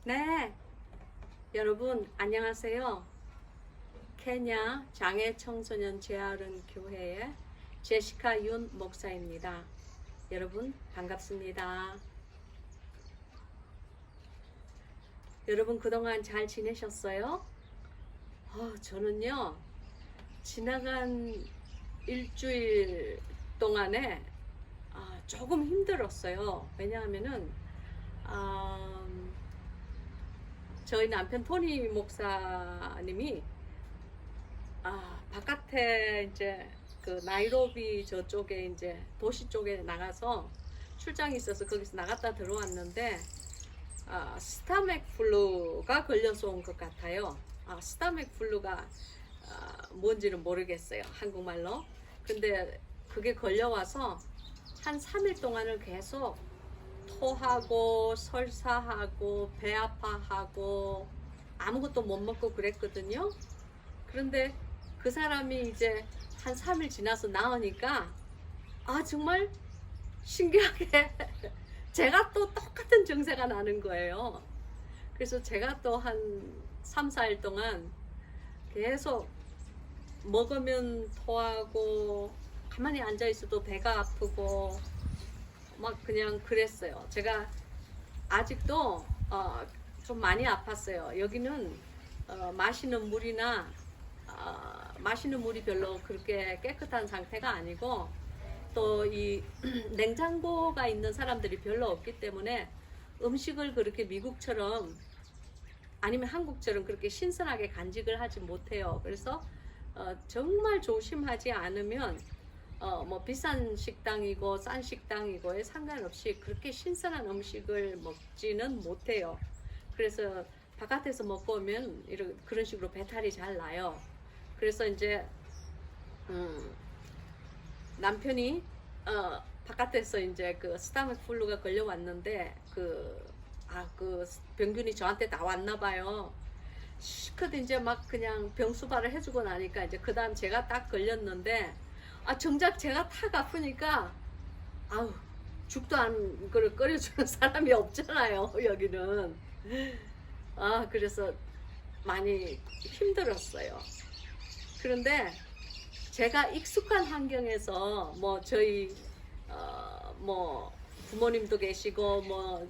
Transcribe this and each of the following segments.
네, 여러분 안녕하세요. 케냐 장애 청소년 재활은 교회의 제시카 윤 목사입니다. 여러분 반갑습니다. 여러분 그동안 잘 지내셨어요? 저는요 지나간 일주일 동안에 조금 힘들었어요. 왜냐하면은 저희 남편 토니 목사님이 바깥에 이제 그 나이로비 저쪽에 이제 도시 쪽에 나가서 출장이 있어서 거기서 나갔다 들어왔는데 스타맥 플루가 걸려서 온 것 같아요. 스타맥 플루가 뭔지는 모르겠어요, 한국말로. 근데 그게 걸려와서 한 3일 동안을 계속 토하고 설사하고 배 아파하고 아무것도 못 먹고 그랬거든요. 그런데 그 사람이 이제 한 3일 지나서 나오니까 정말 신기하게 제가 또 똑같은 증세가 나는 거예요. 그래서 제가 또 한 3, 4일 동안 계속 먹으면 토하고 가만히 앉아 있어도 배가 아프고 막 그냥 그랬어요. 제가 아직도 좀 많이 아팠어요. 여기는 마시는 물이나 마시는 물이 별로 그렇게 깨끗한 상태가 아니고 또 이 냉장고가 있는 사람들이 별로 없기 때문에 음식을 그렇게 미국처럼 아니면 한국처럼 그렇게 신선하게 간직을 하지 못해요. 그래서 정말 조심하지 않으면 뭐 비싼 식당이고 싼 식당이고에 상관없이 그렇게 신선한 음식을 먹지는 못해요. 그래서 바깥에서 먹고 오면 그런 식으로 배탈이 잘 나요. 그래서 이제 남편이 바깥에서 이제 그 스타맥 플루가 걸려왔는데 그 병균이 저한테 나왔나 봐요. 시컷 이제 막 그냥 병수발을 해주고 나니까 이제 그 다음 제가 딱 걸렸는데 정작 제가 탁 아프니까 죽도 안 끓여주는 사람이 없잖아요, 여기는. 그래서 많이 힘들었어요. 그런데 제가 익숙한 환경에서 뭐 저희 뭐 부모님도 계시고 뭐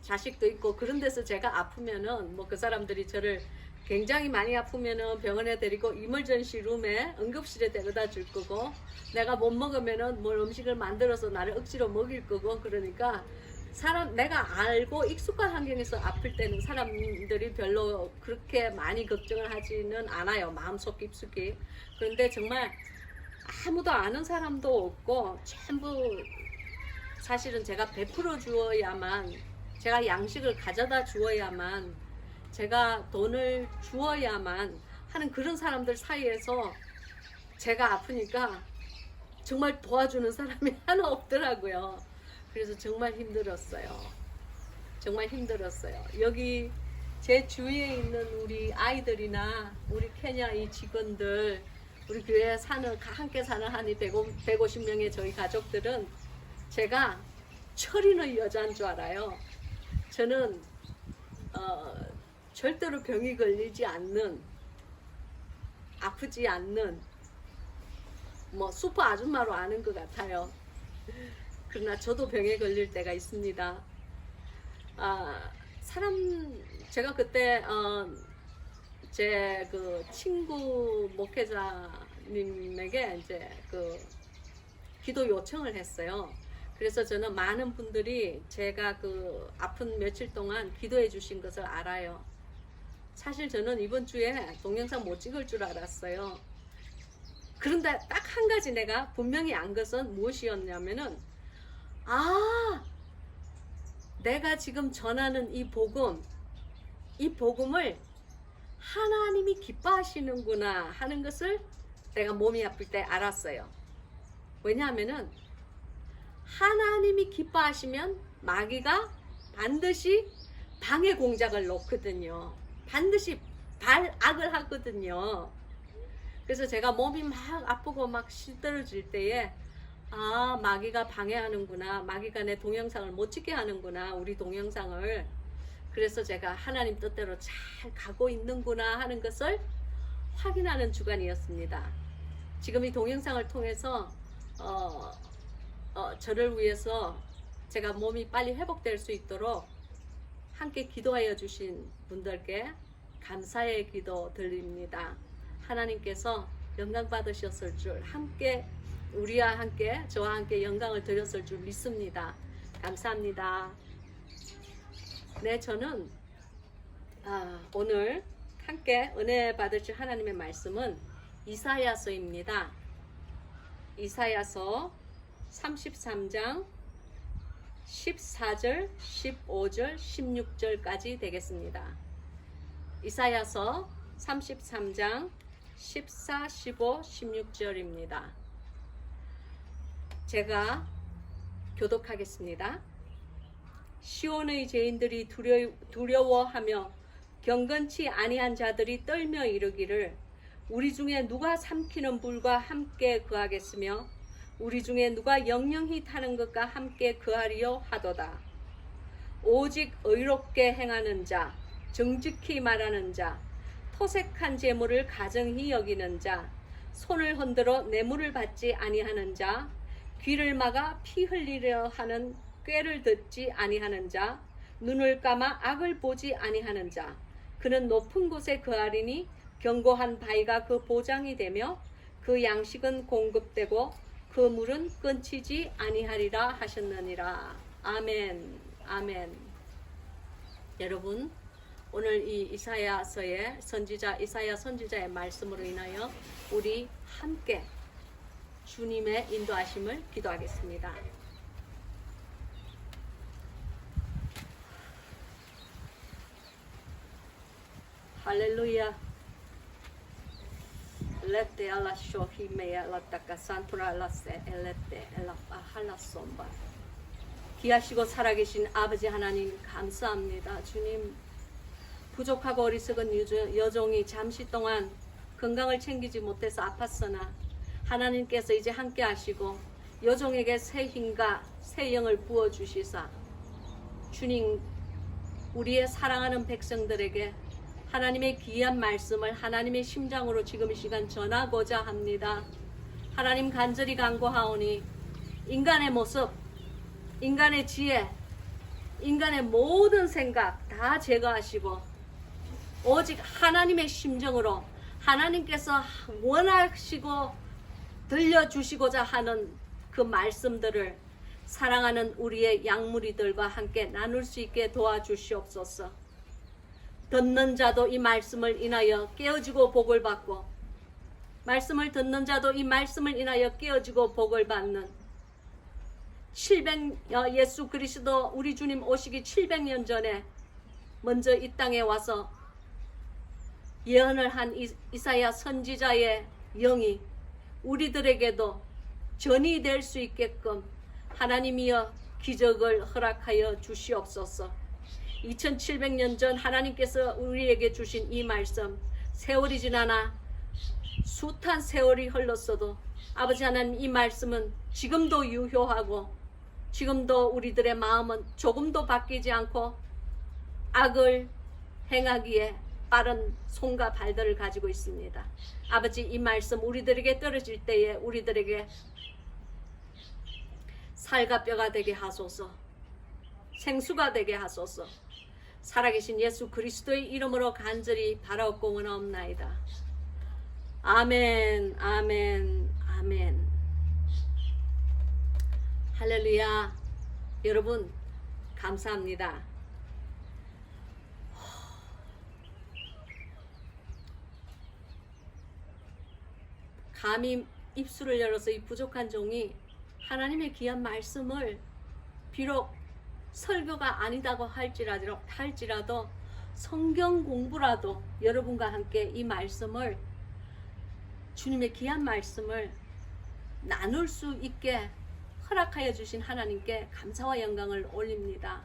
자식도 있고 그런 데서 제가 아프면은 뭐 그 사람들이 저를 굉장히 많이 아프면은 병원에 데리고 이멀전시 룸에 응급실에 데려다 줄 거고 내가 못 먹으면은 뭘 음식을 만들어서 나를 억지로 먹일 거고 그러니까 내가 알고 익숙한 환경에서 아플 때는 사람들이 별로 그렇게 많이 걱정을 하지는 않아요, 마음속 깊숙이. 그런데 정말 아무도 아는 사람도 없고 전부 사실은 제가 베풀어 주어야만, 제가 양식을 가져다 주어야만, 제가 돈을 주어야만 하는 그런 사람들 사이에서 제가 아프니까 정말 도와주는 사람이 하나 없더라고요. 그래서 정말 힘들었어요. 정말 힘들었어요. 여기 제 주위에 있는 우리 아이들이나 우리 케냐 이 직원들, 우리 교회에 함께 사는 한 150명의 저희 가족들은 제가 철이는 여자인 줄 알아요. 저는 절대로 병이 걸리지 않는, 아프지 않는 뭐 슈퍼 아줌마로 아는 것 같아요. 그러나 저도 병에 걸릴 때가 있습니다. 제가 그때 제 그 친구 목회자님에게 이제 그 기도 요청을 했어요. 그래서 저는 많은 분들이 제가 그 아픈 며칠 동안 기도해 주신 것을 알아요. 사실 저는 이번 주에 동영상 못 찍을 줄 알았어요. 그런데 딱 한 가지 내가 분명히 안 것은 무엇이었냐면은 내가 지금 전하는 이 복음을 하나님이 기뻐하시는구나 하는 것을 내가 몸이 아플 때 알았어요. 왜냐하면은 하나님이 기뻐하시면 마귀가 반드시 방해 공작을 놓거든요. 반드시 발악을 하거든요. 그래서 제가 몸이 막 아프고 막 시들어질 때에 마귀가 방해하는구나, 마귀가 내 동영상을 못 찍게 하는구나, 우리 동영상을. 그래서 제가 하나님 뜻대로 잘 가고 있는구나 하는 것을 확인하는 주간이었습니다. 지금 이 동영상을 통해서 저를 위해서 제가 몸이 빨리 회복될 수 있도록 함께 기도하여 주신 분들께 감사의 기도 드립니다. 하나님께서 영광 받으셨을 줄, 함께 우리와 함께 저와 함께 영광을 드렸을 줄 믿습니다. 감사합니다. 네, 저는 오늘 함께 은혜 받으실 하나님의 말씀은 이사야서입니다. 이사야서 33장 14절, 15절, 16절까지 되겠습니다. 이사야서 33장 14, 15, 16절입니다. 제가 교독하겠습니다. 시온의 죄인들이 두려워하며 경건치 아니한 자들이 떨며 이르기를 우리 중에 누가 삼키는 불과 함께 거하겠으며 우리 중에 누가 영영히 타는 것과 함께 거하리요 하도다. 오직 의롭게 행하는 자, 정직히 말하는 자, 토색한 재물을 가정히 여기는 자, 손을 흔들어 뇌물을 받지 아니하는 자, 귀를 막아 피 흘리려 하는 꾀를 듣지 아니하는 자, 눈을 감아 악을 보지 아니하는 자, 그는 높은 곳에 거하리니 견고한 바위가 그 보장이 되며 그 양식은 공급되고 그 물은 끊치지 아니하리라 하셨느니라. 아멘. 아멘. 여러분, 오늘 이 이사야서의 이사야 선지자의 말씀으로 인하여 우리 함께 주님의 인도하심을 기도하겠습니다. 할렐루야. Lete ala shohime ala takasantura alase elete ela hallasomba. 귀하시고 살아계신 아버지 하나님 감사합니다. 주님, 부족하고 어리석은 여종이 잠시 동안 건강을 챙기지 못해서 아팠으나 하나님께서 이제 함께 하시고 여종에게 새 힘과 새 영을 부어주시사 주님, 우리의 사랑하는 백성들에게 하나님의 귀한 말씀을 하나님의 심장으로 지금 이 시간 전하고자 합니다. 하나님, 간절히 간구하오니 인간의 모습, 인간의 지혜, 인간의 모든 생각 다 제거하시고 오직 하나님의 심정으로 하나님께서 원하시고 들려주시고자 하는 그 말씀들을 사랑하는 우리의 양무리들과 함께 나눌 수 있게 도와주시옵소서. 듣는 자도 이 말씀을 인하여 깨어지고 복을 받고, 말씀을 듣는 자도 이 말씀을 인하여 깨어지고 복을 받는 예수 그리스도 우리 주님 오시기 700년 전에 먼저 이 땅에 와서 예언을 한 이사야 선지자의 영이 우리들에게도 전이 될 수 있게끔 하나님이여 기적을 허락하여 주시옵소서. 2700년 전 하나님께서 우리에게 주신 이 말씀, 세월이 지나나 숱한 세월이 흘렀어도 아버지 하나님, 이 말씀은 지금도 유효하고 지금도 우리들의 마음은 조금도 바뀌지 않고 악을 행하기에 빠른 손과 발들을 가지고 있습니다. 아버지, 이 말씀 우리들에게 떨어질 때에 우리들에게 살과 뼈가 되게 하소서. 생수가 되게 하소서. 살아계신 예수 그리스도의 이름으로 간절히 바라옵고 원하옵나이다. 아멘, 아멘, 아멘. 할렐루야. 여러분, 감사합니다. 감히 입술을 열어서 이 부족한 종이 하나님의 귀한 말씀을 비록 설교가 아니다고 할지라도 성경 공부라도 여러분과 함께 이 말씀을, 주님의 귀한 말씀을 나눌 수 있게 허락하여 주신 하나님께 감사와 영광을 올립니다.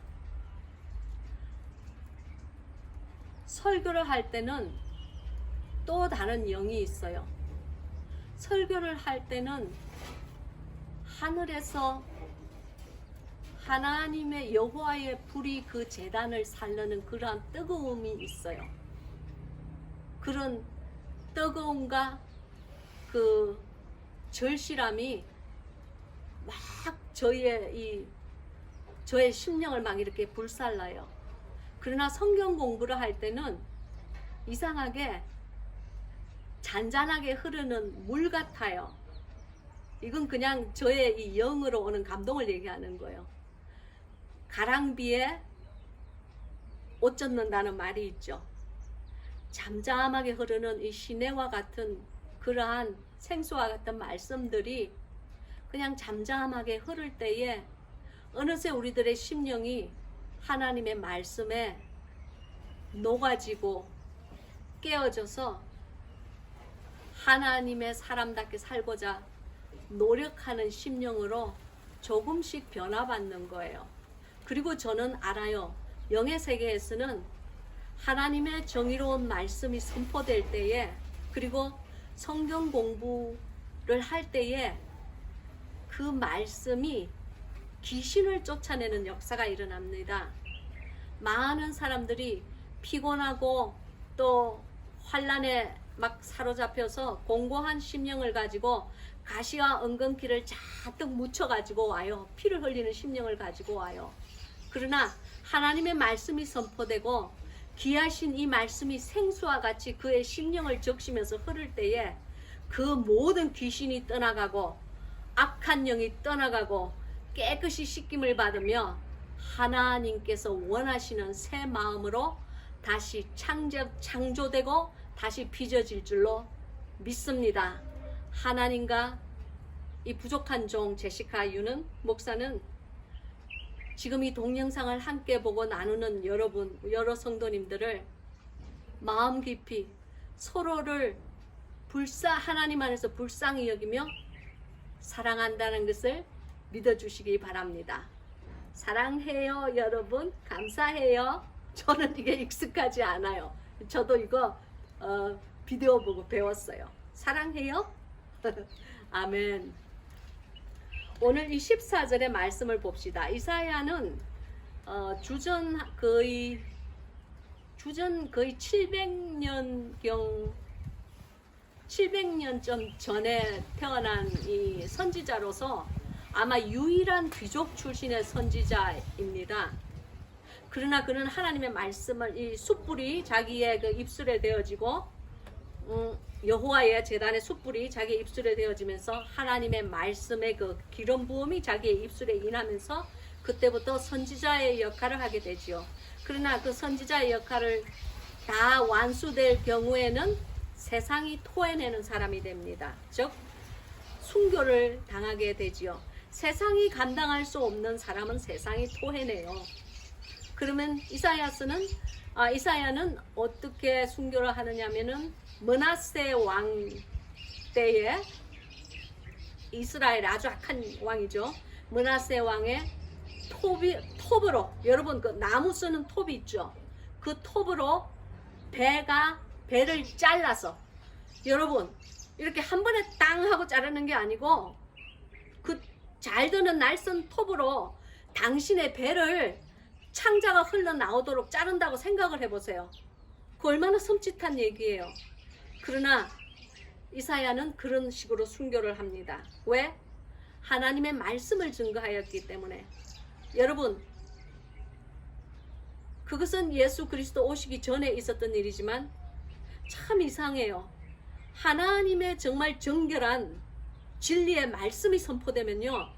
설교를 할 때는 또 다른 영이 있어요. 설교를 할 때는 하나님의 여호와의 불이 그 제단을 살르는 그러한 뜨거움이 있어요. 그런 뜨거움과 그 절실함이 막 저의 심령을 막 이렇게 불살라요. 그러나 성경 공부를 할 때는 이상하게 잔잔하게 흐르는 물 같아요. 이건 그냥 저의 이 영으로 오는 감동을 얘기하는 거예요. 가랑비에 옷 젖는다는 말이 있죠. 잠잠하게 흐르는 이 시내와 같은 그러한 생수와 같은 말씀들이 그냥 잠잠하게 흐를 때에 어느새 우리들의 심령이 하나님의 말씀에 녹아지고 깨어져서 하나님의 사람답게 살고자 노력하는 심령으로 조금씩 변화받는 거예요. 그리고 저는 알아요. 영의 세계에서는 하나님의 정의로운 말씀이 선포될 때에, 그리고 성경 공부를 할 때에 그 말씀이 귀신을 쫓아내는 역사가 일어납니다. 많은 사람들이 피곤하고 또 환난에 막 사로잡혀서 공고한 심령을 가지고 가시와 엉겅퀴를 잔뜩 묻혀가지고 와요. 피를 흘리는 심령을 가지고 와요. 그러나 하나님의 말씀이 선포되고 귀하신 이 말씀이 생수와 같이 그의 심령을 적시면서 흐를 때에 그 모든 귀신이 떠나가고 악한 영이 떠나가고 깨끗이 씻김을 받으며 하나님께서 원하시는 새 마음으로 다시 창조되고 다시 빚어질 줄로 믿습니다. 하나님과 이 부족한 종 제시카 유는 목사는 지금 이 동영상을 함께 보고 나누는 여러분, 여러 성도님들을 마음 깊이 서로를 하나님 안에서 불쌍히 여기며 사랑한다는 것을 믿어주시기 바랍니다. 사랑해요 여러분. 감사해요. 저는 이게 익숙하지 않아요. 저도 이거 비디오 보고 배웠어요. 사랑해요. 아멘. 오늘 이 14절의 말씀을 봅시다. 이사야는 주전 거의 700년쯤 전에 태어난 이 선지자로서 아마 유일한 귀족 출신의 선지자입니다. 그러나 그는 하나님의 말씀을, 이 숯불이 자기의 그 입술에 되어지고 여호와의 제단의 숯불이 자기의 입술에 되어지면서 하나님의 말씀의 그 기름 부음이 자기의 입술에 인하면서 그때부터 선지자의 역할을 하게 되지요. 그러나 그 선지자의 역할을 다 완수될 경우에는 세상이 토해내는 사람이 됩니다. 즉 순교를 당하게 되지요. 세상이 감당할 수 없는 사람은 세상이 토해내요. 그러면 이사야는 어떻게 순교를 하느냐면은 므낫세 왕 때에, 이스라엘 아주 악한 왕이죠. 므낫세 왕의 톱으로, 여러분 그 나무 쓰는 톱이 있죠. 그 톱으로 배를 잘라서, 여러분 이렇게 한 번에 땅 하고 자르는 게 아니고 그 잘 드는 날선 톱으로 당신의 배를 창자가 흘러나오도록 자른다고 생각을 해보세요. 그 얼마나 섬찟한 얘기예요. 그러나 이사야는 그런 식으로 순교를 합니다. 왜? 하나님의 말씀을 증거하였기 때문에. 여러분, 그것은 예수 그리스도 오시기 전에 있었던 일이지만 참 이상해요. 하나님의 정말 정결한 진리의 말씀이 선포되면요,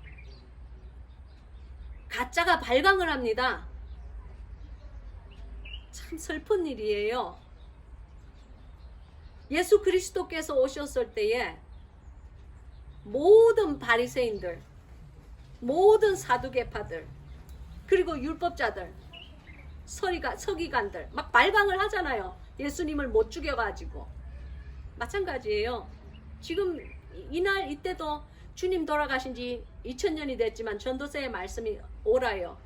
가짜가 발광을 합니다. 참 슬픈 일이에요. 예수 그리스도께서 오셨을 때에 모든 바리새인들, 모든 사두개파들, 그리고 율법자들, 서기관들 막 발광을 하잖아요. 예수님을 못 죽여가지고. 마찬가지예요. 지금 이날 이때도 주님 돌아가신 지 2000년이 됐지만 전도서의 말씀이 오라요.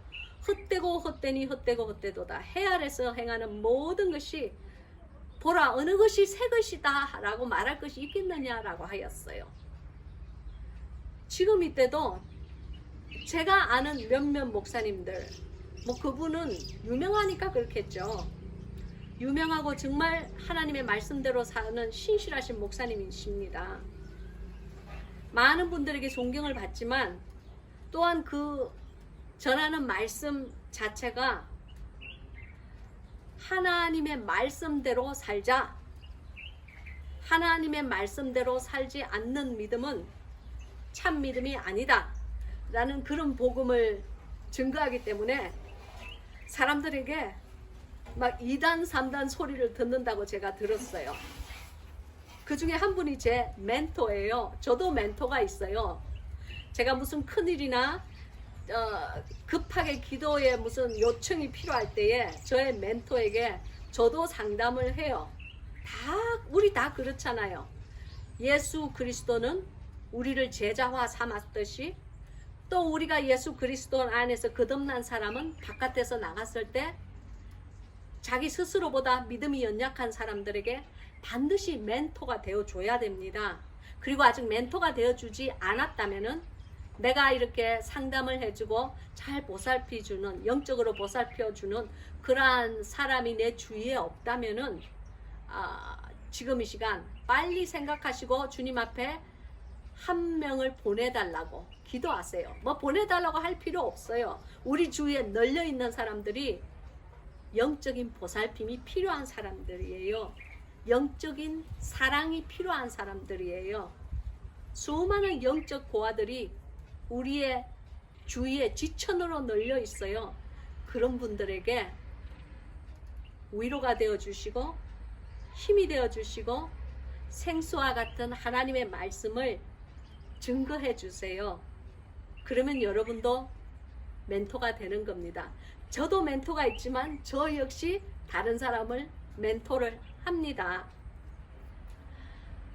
헛되고 헛되니 헛되고 헛되도다. 해 아래서 행하는 모든 것이 보라 어느 것이 새 것이다 라고 말할 것이 있겠느냐라고 하였어요. 지금 이때도 제가 아는 몇몇 목사님들, 뭐 그분은 유명하니까 그렇겠죠. 유명하고 정말 하나님의 말씀대로 사는 신실하신 목사님이십니다. 많은 분들에게 존경을 받지만 또한 그 전하는 말씀 자체가 하나님의 말씀대로 살자, 하나님의 말씀대로 살지 않는 믿음은 참 믿음이 아니다 라는 그런 복음을 증거하기 때문에 사람들에게 막 2단 3단 소리를 듣는다고 제가 들었어요. 그 중에 한 분이 제 멘토예요. 저도 멘토가 있어요. 제가 무슨 큰일이나 급하게 기도에 무슨 요청이 필요할 때에 저의 멘토에게 저도 상담을 해요. 우리 다 그렇잖아요. 예수 그리스도는 우리를 제자화 삼았듯이 또 우리가 예수 그리스도 안에서 거듭난 사람은 바깥에서 나갔을 때 자기 스스로보다 믿음이 연약한 사람들에게 반드시 멘토가 되어줘야 됩니다. 그리고 아직 멘토가 되어주지 않았다면은 내가 이렇게 상담을 해주고 잘 보살펴주는, 영적으로 보살펴주는 그러한 사람이 내 주위에 없다면은 지금 이 시간 빨리 생각하시고 주님 앞에 한 명을 보내달라고 기도하세요. 뭐 보내달라고 할 필요 없어요. 우리 주위에 널려있는 사람들이 영적인 보살핌이 필요한 사람들이에요. 영적인 사랑이 필요한 사람들이에요. 수많은 영적 고아들이 우리의 주위에 지천으로 널려 있어요. 그런 분들에게 위로가 되어 주시고 힘이 되어 주시고 생수와 같은 하나님의 말씀을 증거해 주세요. 그러면 여러분도 멘토가 되는 겁니다. 저도 멘토가 있지만 저 역시 다른 사람을 멘토를 합니다.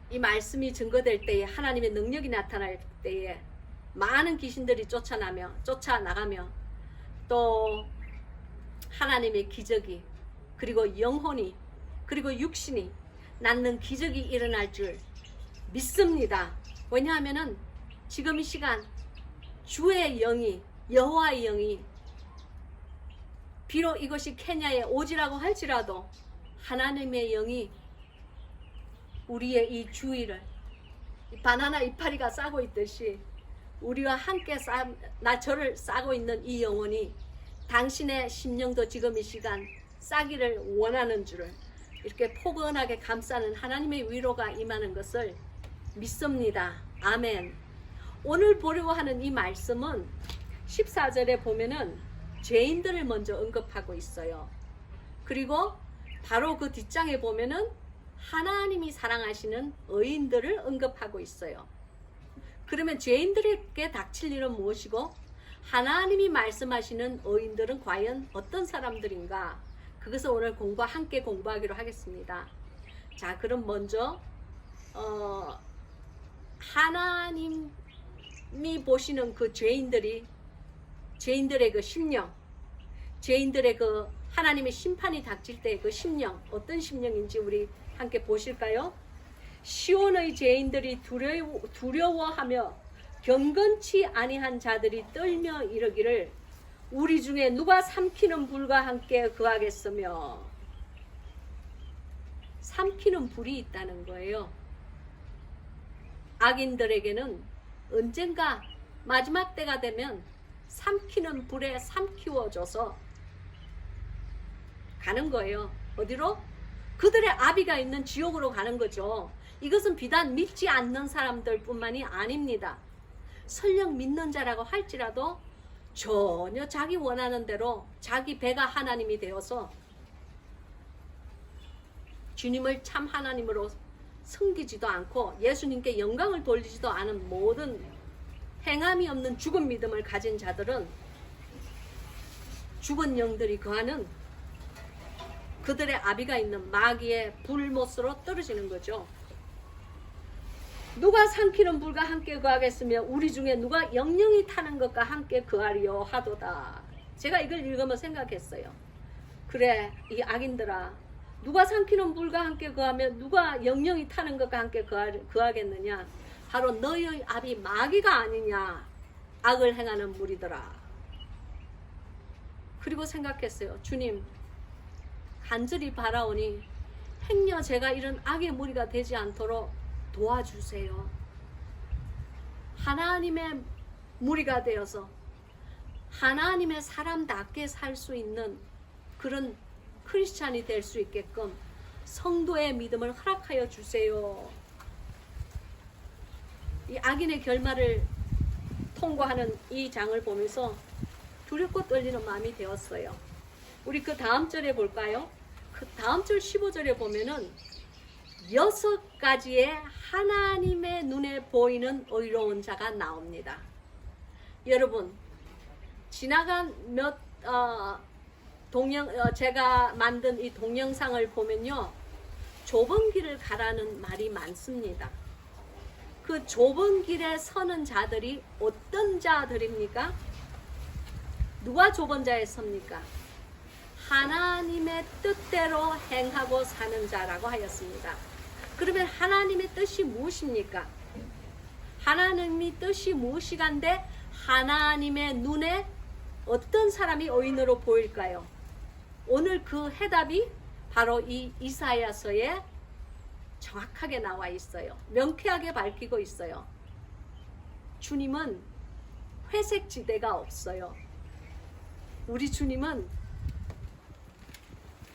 이 말씀이 증거될 때에 하나님의 능력이 나타날 때에 많은 귀신들이 쫓아나가며 또 하나님의 기적이 그리고 영혼이 그리고 육신이 낳는 기적이 일어날 줄 믿습니다. 왜냐하면은 지금 이 시간 주의 영이 여호와의 영이 비록 이것이 케냐에 오지라고 할지라도 하나님의 영이 우리의 이 주위를 바나나 이파리가 싸고 있듯이 우리와 함께 저를 싸고 있는 이 영혼이 당신의 심령도 지금 이 시간 싸기를 원하는 줄을 이렇게 포근하게 감싸는 하나님의 위로가 임하는 것을 믿습니다. 아멘. 오늘 보려고 하는 이 말씀은 14절에 보면은 죄인들을 먼저 언급하고 있어요. 그리고 바로 그 뒷장에 보면은 하나님이 사랑하시는 의인들을 언급하고 있어요. 그러면 죄인들에게 닥칠 일은 무엇이고 하나님이 말씀하시는 의인들은 과연 어떤 사람들인가? 그것을 오늘 함께 공부하기로 하겠습니다. 자, 그럼 먼저 하나님이 보시는 그 죄인들의 그 심령, 죄인들의 그 하나님의 심판이 닥칠 때의 그 심령, 어떤 심령인지 우리 함께 보실까요? 시온의 죄인들이 두려워하며 경건치 아니한 자들이 떨며 이르기를 우리 중에 누가 삼키는 불과 함께 거하겠으며, 삼키는 불이 있다는 거예요. 악인들에게는 언젠가 마지막 때가 되면 삼키는 불에 삼키워져서 가는 거예요. 어디로? 그들의 아비가 있는 지옥으로 가는 거죠. 이것은 비단 믿지 않는 사람들 뿐만이 아닙니다. 설령 믿는 자라고 할지라도 전혀 자기 원하는 대로 자기 배가 하나님이 되어서 주님을 참 하나님으로 섬기지도 않고 예수님께 영광을 돌리지도 않은 모든 행함이 없는 죽은 믿음을 가진 자들은 죽은 영들이 거하는 그들의 아비가 있는 마귀의 불못으로 떨어지는 거죠. 누가 삼키는 불과 함께 거하겠으며 우리 중에 누가 영영이 타는 것과 함께 거하리요 하도다. 제가 이걸 읽으며 생각했어요. 그래, 이 악인들아, 누가 삼키는 불과 함께 거하며 누가 영영이 타는 것과 함께 거하겠느냐? 바로 너희의 아비 마귀가 아니냐? 악을 행하는 무리들아. 그리고 생각했어요. 주님, 간절히 바라오니 행여 제가 이런 악의 무리가 되지 않도록 도와주세요. 하나님의 무리가 되어서 하나님의 사람답게 살 수 있는 그런 크리스찬이 될 수 있게끔 성도의 믿음을 허락하여 주세요. 이 악인의 결말을 통과하는 이 장을 보면서 두렵고 떨리는 마음이 되었어요. 우리 그 다음 절에 볼까요? 그 다음 절 15절에 보면은 6가지의 하나님의 눈에 보이는 의로운 자가 나옵니다. 여러분, 지나간 제가 만든 이 동영상을 보면요, 좁은 길을 가라는 말이 많습니다. 그 좁은 길에 서는 자들이 어떤 자들입니까? 누가 좁은 자에 섭니까? 하나님의 뜻대로 행하고 사는 자라고 하였습니다. 그러면 하나님의 뜻이 무엇입니까? 하나님의 뜻이 무엇이간데 하나님의 눈에 어떤 사람이 의인으로 보일까요? 오늘 그 해답이 바로 이 이사야서에 정확하게 나와 있어요. 명쾌하게 밝히고 있어요. 주님은 회색 지대가 없어요. 우리 주님은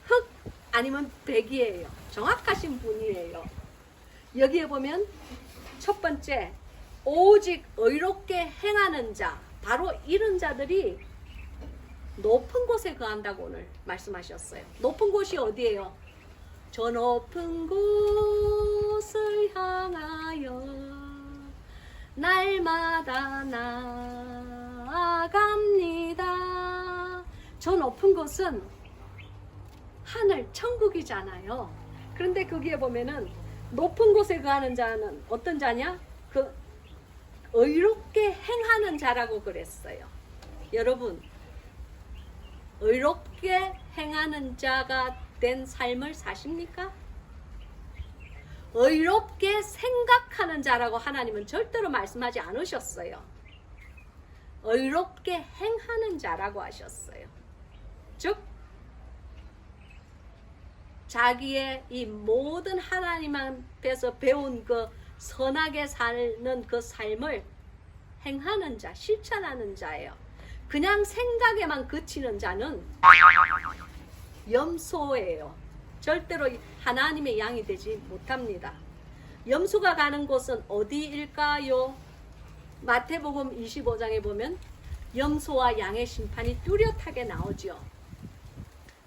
흑 아니면 백이에요. 정확하신 분이에요. 여기에 보면 첫 번째, 오직 의롭게 행하는 자, 바로 이런 자들이 높은 곳에 거한다고 오늘 말씀하셨어요. 높은 곳이 어디예요? 저 높은 곳을 향하여 날마다 나아갑니다. 저 높은 곳은 하늘, 천국이잖아요. 그런데 거기에 보면은 높은 곳에 거하는 자는 어떤 자냐? 그 의롭게 행하는 자라고 그랬어요. 여러분, 의롭게 행하는 자가 된 삶을 사십니까? 의롭게 생각하는 자라고 하나님은 절대로 말씀하지 않으셨어요. 의롭게 행하는 자라고 하셨어요. 즉 자기의 이 모든 하나님 앞에서 배운 그 선하게 사는 그 삶을 행하는 자, 실천하는 자예요. 그냥 생각에만 그치는 자는 염소예요. 절대로 하나님의 양이 되지 못합니다. 염소가 가는 곳은 어디일까요? 마태복음 25장에 보면 염소와 양의 심판이 뚜렷하게 나오죠.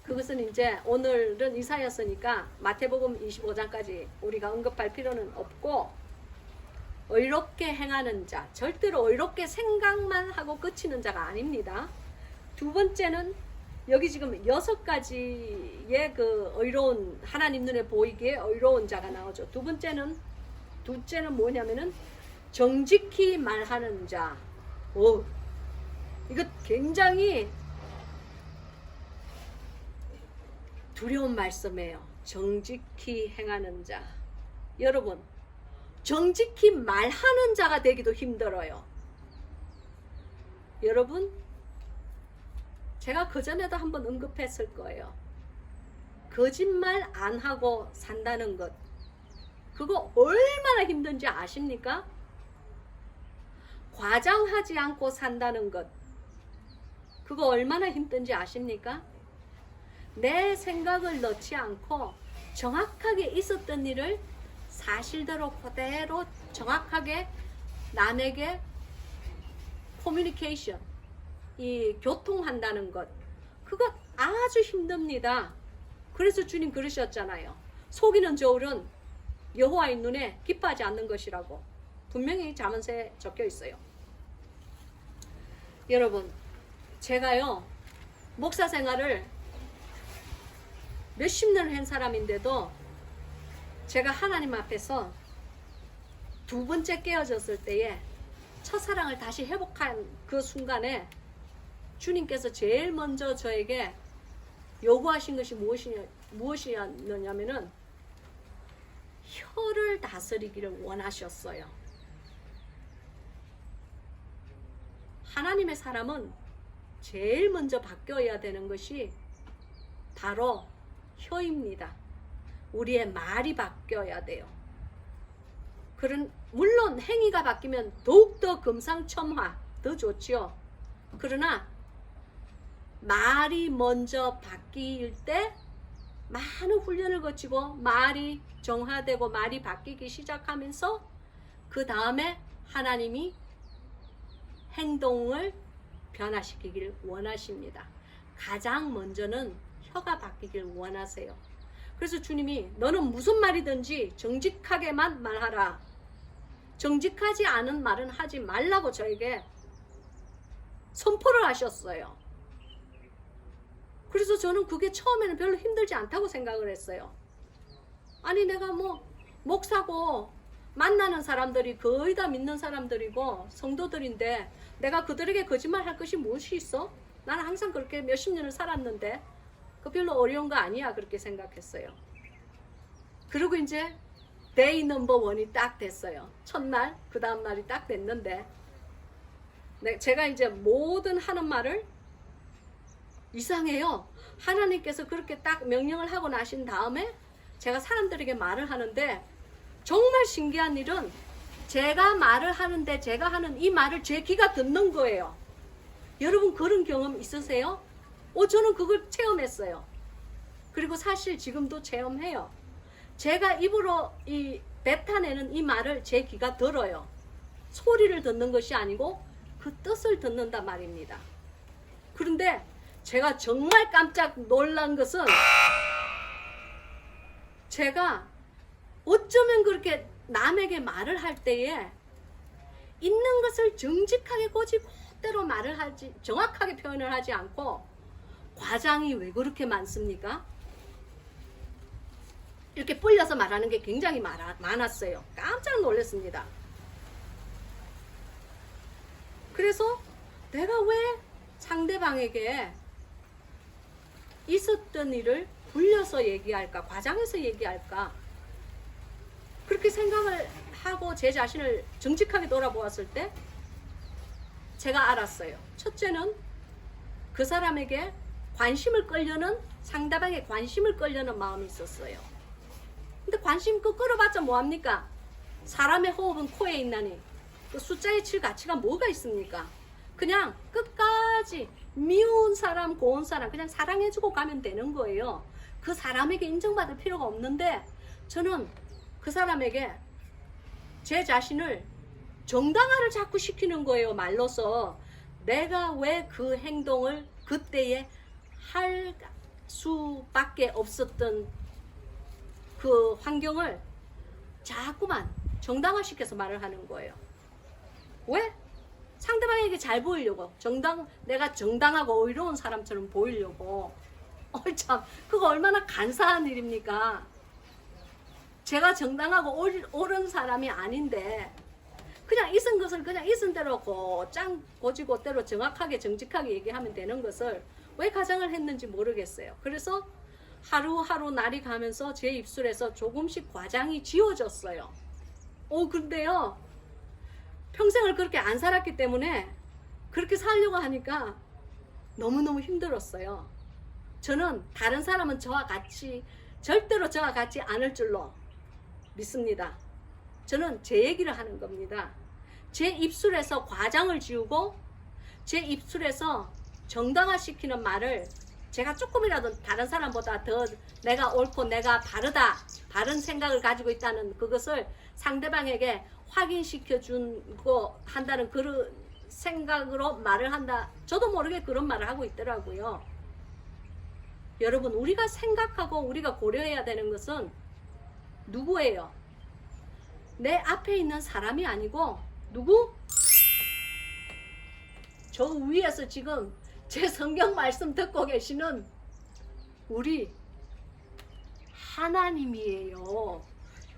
그것은 이제 오늘은 이사야서니까 마태복음 25장까지 우리가 언급할 필요는 없고, 의롭게 행하는 자, 절대로 의롭게 생각만 하고 끝이는 자가 아닙니다. 두 번째는 여기 지금 6가지의 그 의로운, 하나님 눈에 보이기에 의로운 자가 나오죠. 둘째는 뭐냐면은 정직히 말하는 자. 오, 이거 굉장히 두려운 말씀이에요. 정직히 행하는 자. 여러분, 정직히 말하는 자가 되기도 힘들어요. 여러분, 제가 그전에도 한번 언급했을 거예요. 거짓말 안 하고 산다는 것, 그거 얼마나 힘든지 아십니까? 과장하지 않고 산다는 것, 그거 얼마나 힘든지 아십니까? 내 생각을 넣지 않고 정확하게 있었던 일을 사실대로 그대로 정확하게 남에게 커뮤니케이션, 이 교통한다는 것, 그거 아주 힘듭니다. 그래서 주님 그러셨잖아요. 속이는 저울은 여호와의 눈에 기뻐하지 않는 것이라고 분명히 잠언서에 적혀 있어요. 여러분, 제가요 목사 생활을 몇십 년을 한 사람인데도 제가 하나님 앞에서 두 번째 깨어졌을 때에 첫사랑을 다시 회복한 그 순간에 주님께서 제일 먼저 저에게 요구하신 것이 무엇이었느냐면은 혀를 다스리기를 원하셨어요. 하나님의 사람은 제일 먼저 바뀌어야 되는 것이 바로 혀입니다. 우리의 말이 바뀌어야 돼요. 물론 행위가 바뀌면 더욱더 금상첨화, 더 좋지요. 그러나 말이 먼저 바뀔 때 많은 훈련을 거치고 말이 정화되고 말이 바뀌기 시작하면서 그 다음에 하나님이 행동을 변화시키길 원하십니다. 가장 먼저는 혀가 바뀌길 원하세요. 그래서 주님이 너는 무슨 말이든지 정직하게만 말하라. 정직하지 않은 말은 하지 말라고 저에게 선포를 하셨어요. 그래서 저는 그게 처음에는 별로 힘들지 않다고 생각을 했어요. 아니 내가 뭐 목사고 만나는 사람들이 거의 다 믿는 사람들이고 성도들인데 내가 그들에게 거짓말 할 것이 무엇이 있어? 나는 항상 그렇게 몇십 년을 살았는데 그 별로 어려운 거 아니야 그렇게 생각했어요. 그리고 이제 데이 넘버 원이 딱 됐어요. 첫날 그 다음 날이 딱 됐는데 제가 이제 모든 하는 말을 이상해요. 하나님께서 그렇게 딱 명령을 하고 나신 다음에 제가 사람들에게 말을 하는데 정말 신기한 일은 제가 말을 하는데 제가 하는 이 말을 제 귀가 듣는 거예요. 여러분 그런 경험 있으세요? 저는 그걸 체험했어요. 그리고 사실 지금도 체험해요. 제가 입으로 뱉어내는 이 말을 제 귀가 들어요. 소리를 듣는 것이 아니고 그 뜻을 듣는단 말입니다. 그런데 제가 정말 깜짝 놀란 것은 제가 어쩌면 그렇게 남에게 말을 할 때에 있는 것을 정직하게 고지고대로 말을 하지 정확하게 표현을 하지 않고 과장이 왜 그렇게 많습니까? 이렇게 불려서 말하는 게 굉장히 많았어요. 깜짝 놀랐습니다. 그래서 내가 왜 상대방에게 있었던 일을 불려서 얘기할까? 과장해서 얘기할까? 그렇게 생각을 하고 제 자신을 정직하게 돌아보았을 때 제가 알았어요. 첫째는 그 사람에게 관심을 끌려는 상대방의 관심을 끌려는 마음이 있었어요. 근데 관심 끌어봤자 뭐합니까? 사람의 호흡은 코에 있나니 그 숫자의 7 가치가 뭐가 있습니까? 그냥 끝까지 미운 사람 고운 사람 그냥 사랑해주고 가면 되는 거예요. 그 사람에게 인정받을 필요가 없는데 저는 그 사람에게 제 자신을 정당화를 자꾸 시키는 거예요. 말로서 내가 왜 그 행동을 그때에 할 수밖에 없었던 그 환경을 자꾸만 정당화시켜서 말을 하는 거예요. 왜? 상대방에게 잘 보이려고 내가 정당하고 의로운 사람처럼 보이려고. 참 그거 얼마나 간사한 일입니까? 제가 정당하고 옳은 사람이 아닌데 그냥 있은 것을 그냥 있은 대로 고지고대로 정확하게 정직하게 얘기하면 되는 것을 왜 가장을 했는지 모르겠어요. 그래서 하루하루 날이 가면서 제 입술에서 조금씩 과장이 지워졌어요. 근데요 평생을 그렇게 안 살았기 때문에 그렇게 살려고 하니까 너무너무 힘들었어요. 저는 다른 사람은 절대로 저와 같이 않을 줄로 믿습니다. 저는 제 얘기를 하는 겁니다. 제 입술에서 과장을 지우고 제 입술에서 정당화시키는 말을 제가 조금이라도 다른 사람보다 더 내가 옳고 내가 바른 생각을 가지고 있다는 그것을 상대방에게 확인시켜 주고 한다는 그런 생각으로 말을 한다. 저도 모르게 그런 말을 하고 있더라고요. 여러분 우리가 생각하고 우리가 고려해야 되는 것은 누구예요? 내 앞에 있는 사람이 아니고 누구? 저 위에서 지금 제 성경 말씀 듣고 계시는 우리 하나님이에요.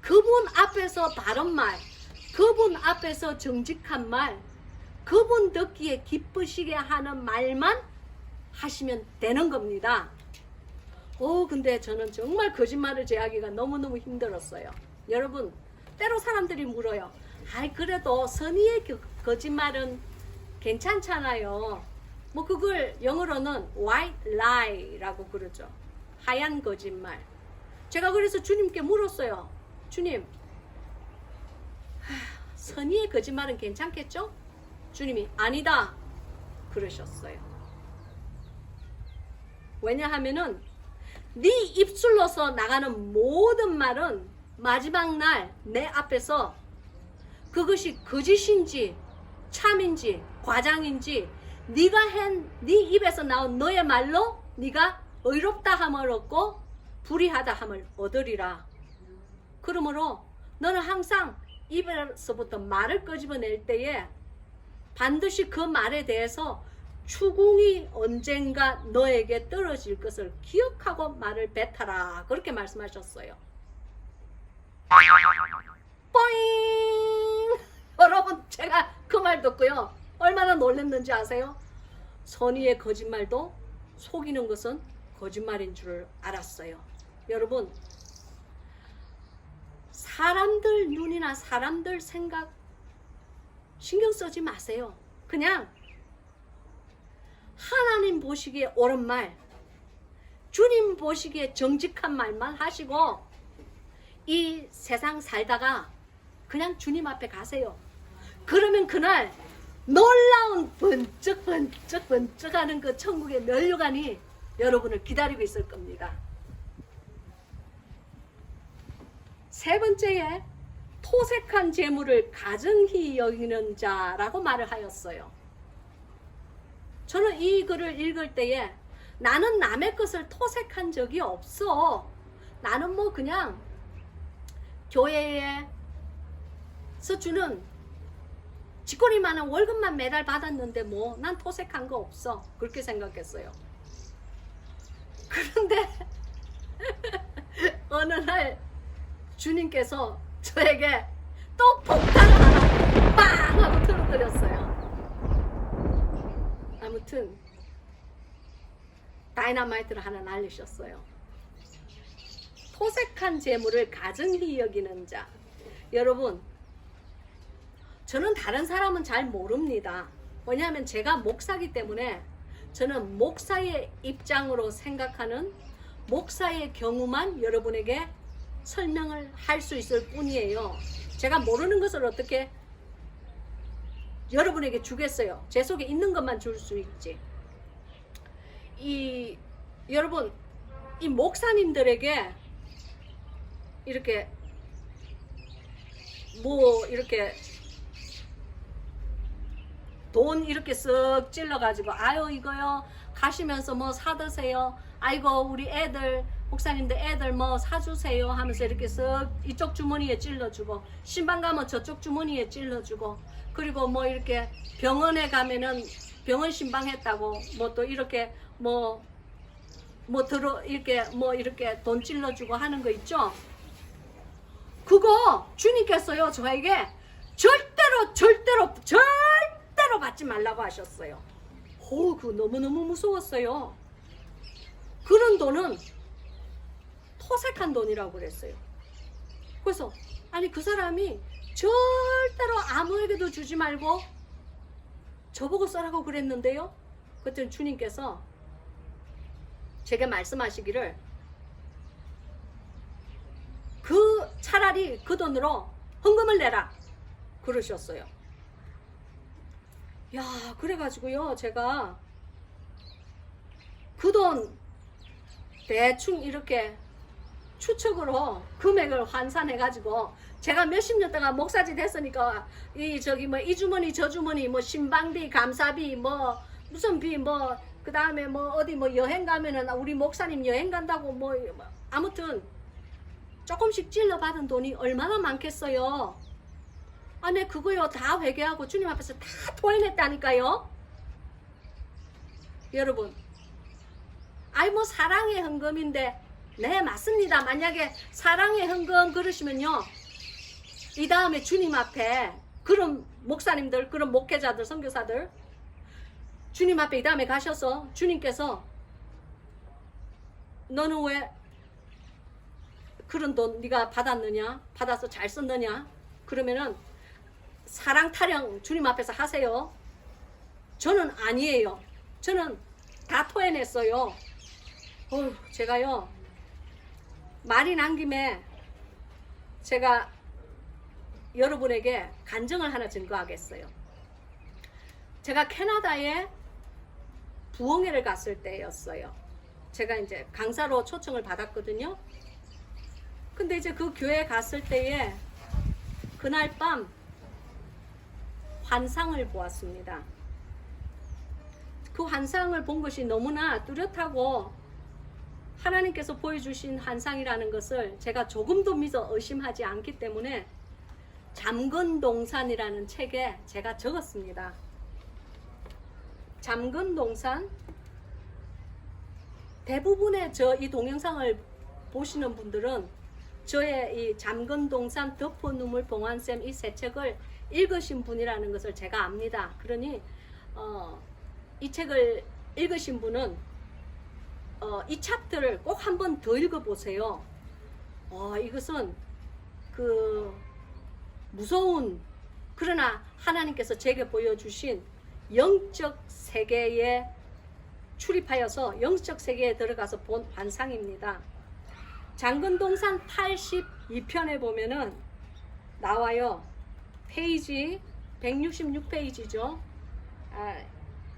그분 앞에서 바른 말, 그분 앞에서 정직한 말, 그분 듣기에 기쁘시게 하는 말만 하시면 되는 겁니다. 근데 저는 정말 거짓말을 제하기가 너무너무 힘들었어요. 여러분 때로 사람들이 물어요. 그래도 선의의 거짓말은 괜찮잖아요. 뭐 그걸 영어로는 white lie라고 그러죠. 하얀 거짓말. 제가 그래서 주님께 물었어요. 주님, 선의의 거짓말은 괜찮겠죠? 주님이 아니다 그러셨어요. 왜냐하면은 네 입술로서 나가는 모든 말은 마지막 날 내 앞에서 그것이 거짓인지 참인지 과장인지 네가 한 네 입에서 나온 너의 말로 네가 의롭다 함을 얻고 불의하다 함을 얻으리라. 그러므로 너는 항상 입에서부터 말을 끄집어낼 때에 반드시 그 말에 대해서 추궁이 언젠가 너에게 떨어질 것을 기억하고 말을 뱉어라. 그렇게 말씀하셨어요. 뽀잉! 여러분, 제가 그 말 듣고요 얼마나 놀랐는지 아세요? 선의의 거짓말도 속이는 것은 거짓말인 줄 알았어요. 여러분, 사람들 눈이나 사람들 생각 신경 쓰지 마세요. 그냥 하나님 보시기에 옳은 말, 주님 보시기에 정직한 말만 하시고 이 세상 살다가 그냥 주님 앞에 가세요. 그러면 그날 놀라운 번쩍번쩍하는 그 천국의 면류관이 여러분을 기다리고 있을 겁니다. 세 번째에 토색한 재물을 가증히 여기는 자라고 말을 하였어요. 저는 이 글을 읽을 때에 나는 남의 것을 토색한 적이 없어. 나는 뭐 그냥 교회에서 주는 쥐꼬리만한 월급만 매달 받았는데 뭐 난 토색한 거 없어. 그렇게 생각했어요. 그런데 어느 날 주님께서 저에게 또 폭탄을 하나 빵 하고 틀어드렸어요. 아무튼 다이너마이트를 하나 날리셨어요. 토색한 재물을 가증히 여기는 자. 여러분, 저는 다른 사람은 잘 모릅니다. 왜냐하면 제가 목사기 때문에 저는 목사의 입장으로 생각하는 목사의 경우만 여러분에게 설명을 할 수 있을 뿐이에요. 제가 모르는 것을 어떻게 여러분에게 주겠어요. 제 속에 있는 것만 줄 수 있지. 여러분, 이 목사님들에게 이렇게 뭐 이렇게 돈 이렇게 쓱 찔러가지고 아유 이거요 가시면서 뭐 사드세요. 아이고 우리 애들 목사님들 애들 뭐 사주세요 하면서 이렇게 쓱 이쪽 주머니에 찔러주고 신방 가면 저쪽 주머니에 찔러주고 그리고 뭐 이렇게 병원에 가면은 병원 신방했다고 뭐 또 이렇게 뭐 이렇게 돈 찔러주고 하는 거 있죠. 그거 주님께서요 저에게 절대로 받지 말라고 하셨어요. 그거 너무너무 무서웠어요. 그런 돈은 토색한 돈이라고 그랬어요. 그래서 아니 그 사람이 절대로 아무에게도 주지 말고 저보고 써라고 그랬는데요. 그랬더니 주님께서 제게 말씀하시기를 차라리 그 돈으로 헌금을 내라 그러셨어요. 야, 그래가지고요 제가 그 돈 대충 이렇게 추측으로 금액을 환산해가지고 제가 몇십 년 동안 목사짓 했으니까 이 주머니 저 주머니 뭐 신방비 감사비 뭐 무슨 비 뭐 그 다음에 뭐 어디 뭐 여행 가면은 우리 목사님 여행 간다고 뭐 아무튼 조금씩 찔러 받은 돈이 얼마나 많겠어요. 아, 네 그거요 다 회개하고 주님 앞에서 다 토해냈다니까요. 여러분, 아이 뭐 사랑의 헌금인데 네 맞습니다. 만약에 사랑의 헌금 그러시면요 이 다음에 주님 앞에 그런 목사님들 그런 목회자들 선교사들 주님 앞에 이 다음에 가셔서 주님께서 너는 왜 그런 돈 네가 받았느냐 받아서 잘 썼느냐 그러면은 사랑 타령 주님 앞에서 하세요. 저는 아니에요. 저는 다 토해냈어요. 제가요, 말이 난 김에 제가 여러분에게 간증을 하나 증거하겠어요. 제가 캐나다에 부흥회를 갔을 때였어요. 제가 이제 강사로 초청을 받았거든요. 근데 이제 그 교회에 갔을 때에 그날 밤 환상을 보았습니다. 그 환상을 본 것이 너무나 뚜렷하고 하나님께서 보여주신 환상이라는 것을 제가 조금도 믿어 의심하지 않기 때문에 잠건동산이라는 책에 제가 적었습니다. 잠건동산, 대부분의 이 동영상을 보시는 분들은 저의 이 잠건동산 덮어눈물 봉환쌤 이 세 책을 읽으신 분이라는 것을 제가 압니다. 그러니 이 책을 읽으신 분은 이 챕터를 꼭 한 번 더 읽어보세요. 이것은 그 무서운, 그러나 하나님께서 제게 보여주신 영적 세계에 출입하여서 영적 세계에 들어가서 본 환상입니다. 잠건동산 82편에 보면은 나와요. 페이지 166페이지죠.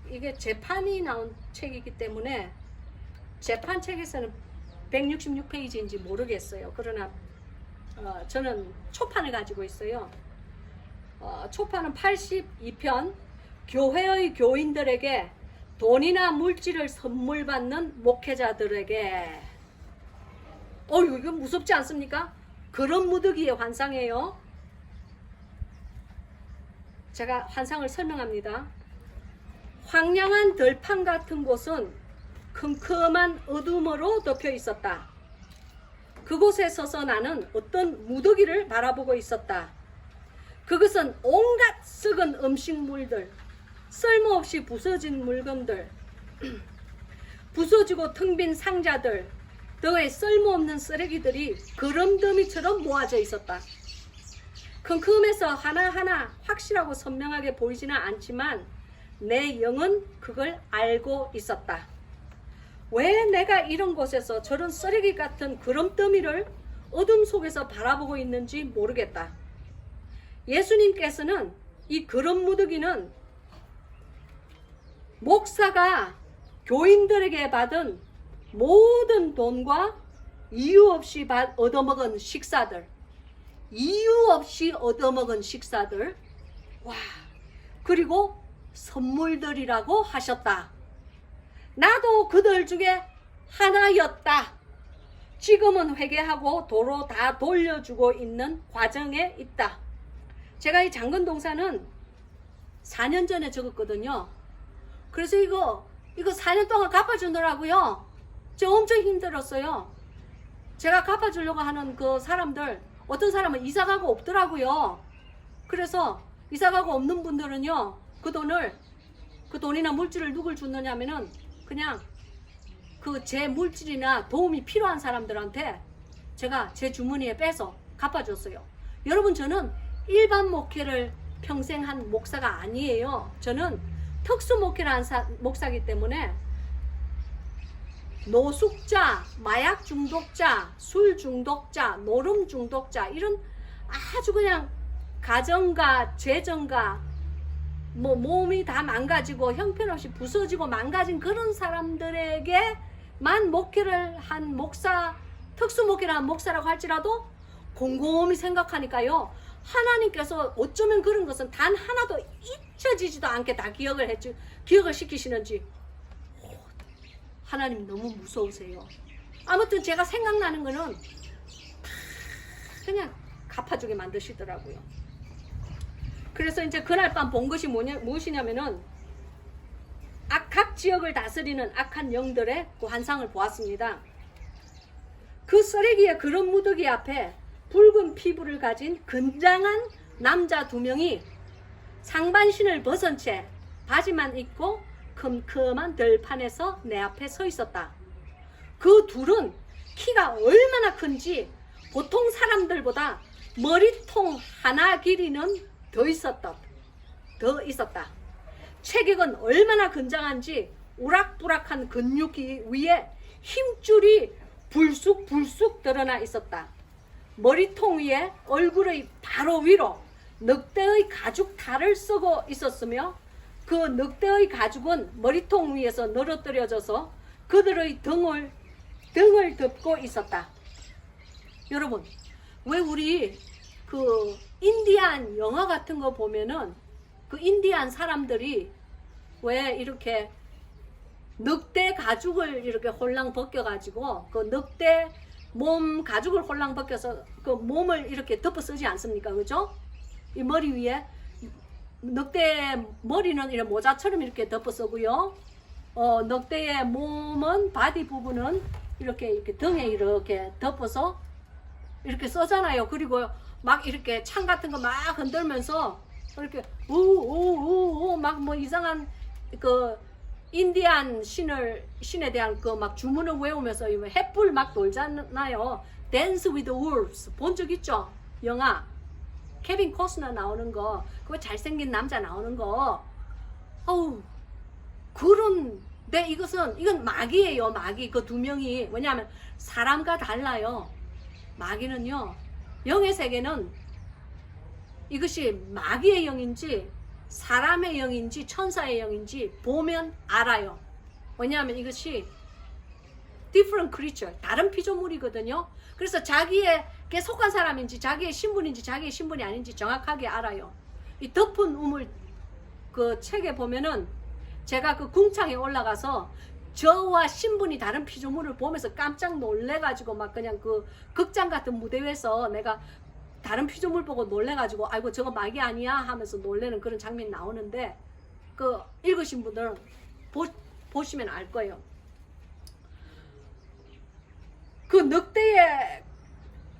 이게 재판이 나온 책이기 때문에 재판 책에서는 166페이지인지 모르겠어요. 그러나 저는 초판을 가지고 있어요. 초판은 82편, 교회의 교인들에게 돈이나 물질을 선물 받는 목회자들에게. 이거 무섭지 않습니까? 그런 무더기의 환상이에요. 제가 환상을 설명합니다. 황량한 들판 같은 곳은 컴컴한 어둠으로 덮여 있었다. 그곳에 서서 나는 어떤 무더기를 바라보고 있었다. 그것은 온갖 썩은 음식물들, 쓸모없이 부서진 물건들, 부서지고 텅 빈 상자들, 더의 쓸모없는 쓰레기들이 그럼더미처럼 모아져 있었다. 컴컴해서 하나하나 확실하고 선명하게 보이지는 않지만 내 영은 그걸 알고 있었다. 왜 내가 이런 곳에서 저런 쓰레기 같은 그럼더미를 어둠 속에서 바라보고 있는지 모르겠다. 예수님께서는 이 그럼 무더기는 목사가 교인들에게 받은 모든 돈과 이유 없이 얻어먹은 식사들, 그리고 선물들이라고 하셨다. 나도 그들 중에 하나였다. 지금은 회개하고 도로 다 돌려주고 있는 과정에 있다. 제가 이 잠건동산은 4년 전에 적었거든요. 그래서 이거 4년 동안 갚아주느라고요. 저 엄청 힘들었어요. 제가 갚아주려고 하는 그 사람들, 어떤 사람은 이사가고 없더라고요. 그래서 이사가고 없는 분들은요, 그 돈이나 물질을 누굴 줬느냐면은 그냥 그 제 물질이나 도움이 필요한 사람들한테 제가 제 주머니에 빼서 갚아줬어요. 여러분, 저는 일반 목회를 평생 한 목사가 아니에요. 저는 특수 목회를 한 목사이기 때문에 노숙자, 마약 중독자, 술 중독자, 노름 중독자, 이런 아주 그냥 가정과 재정과 몸이 다 망가지고 형편없이 부서지고 망가진 그런 사람들에게만 목회를 한 목사, 특수 목회를 한 목사라고 할지라도 곰곰이 생각하니까요, 하나님께서 어쩌면 그런 것은 단 하나도 잊혀지지도 않게 다 기억을 시키시는지 하나님 너무 무서우세요. 아무튼 제가 생각나는 거는 그냥 갚아주게 만드시더라고요. 그래서 이제 그날 밤 본 것이 무엇이냐면은 각 지역을 다스리는 악한 영들의 그 환상을 보았습니다. 그 쓰레기의 그런 무더기 앞에 붉은 피부를 가진 건장한 남자 2명이 상반신을 벗은 채 바지만 입고 컴컴한 들판에서 내 앞에 서 있었다. 그 둘은 키가 얼마나 큰지 보통 사람들보다 머리통 하나 길이는 더 있었다. 체격은 얼마나 건장한지 우락부락한 근육 위에 힘줄이 불쑥불쑥 드러나 있었다. 머리통 위에 얼굴의 바로 위로 늑대의 가죽 탈을 쓰고 있었으며 그 늑대의 가죽은 머리통 위에서 늘어뜨려져서 그들의 등을 덮고 있었다. 여러분, 왜 우리 그 인디안 영화 같은 거 보면은 그 인디안 사람들이 왜 이렇게 늑대 가죽을 이렇게 홀랑 벗겨가지고 그 늑대 몸 가죽을 홀랑 벗겨서 그 몸을 이렇게 덮어 쓰지 않습니까? 그죠? 이 머리 위에 늑대 머리는 이런 모자처럼 이렇게 덮어 쓰고요. 늑대의 몸은 바디 부분은 이렇게 등에 이렇게 덮어서 이렇게 쓰잖아요. 그리고 막 이렇게 창 같은 거 막 흔들면서 이렇게 우우우우 막 뭐 이상한 그 인디안 신에 대한 그 막 주문을 외우면서 횃불 막 돌잖아요. Dance with the Wolves 본 적 있죠? 영화 케빈 코스너 나오는 거, 그 잘생긴 남자 나오는 거. 어우, 그런데 이건 마귀예요. 마귀. 그 두 명이. 왜냐하면 사람과 달라요. 마귀는요, 영의 세계는 이것이 마귀의 영인지 사람의 영인지 천사의 영인지 보면 알아요. 왜냐하면 이것이 different creature, 다른 피조물이거든요. 그래서 자기에게 속한 사람인지 자기의 신분인지 자기의 신분이 아닌지 정확하게 알아요. 이 덮은 우물 그 책에 보면은 제가 그 궁창에 올라가서 저와 신분이 다른 피조물을 보면서 깜짝 놀래가지고 막 그냥 그 극장 같은 무대 위에서 내가 다른 피조물 보고 놀래가지고 아이고 저거 마귀 아니야 하면서 놀래는 그런 장면이 나오는데 그 읽으신 분들은 보시면 알 거예요. 그 늑대의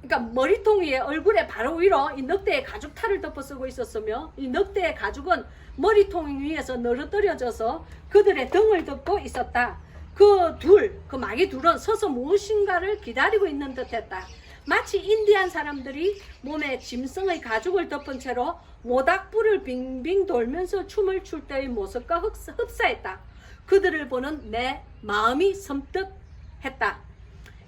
그러니까 머리통 위에 얼굴에 바로 위로 이 늑대의 가죽 탈을 덮어 쓰고 있었으며 이 늑대의 가죽은 머리통 위에서 늘어뜨려져서 그들의 등을 덮고 있었다. 그 마귀 둘은 서서 무엇인가를 기다리고 있는 듯했다. 마치 인디안 사람들이 몸에 짐승의 가죽을 덮은 채로 모닥불을 빙빙 돌면서 춤을 출 때의 모습과 흡사했다. 그들을 보는 내 마음이 섬뜩했다.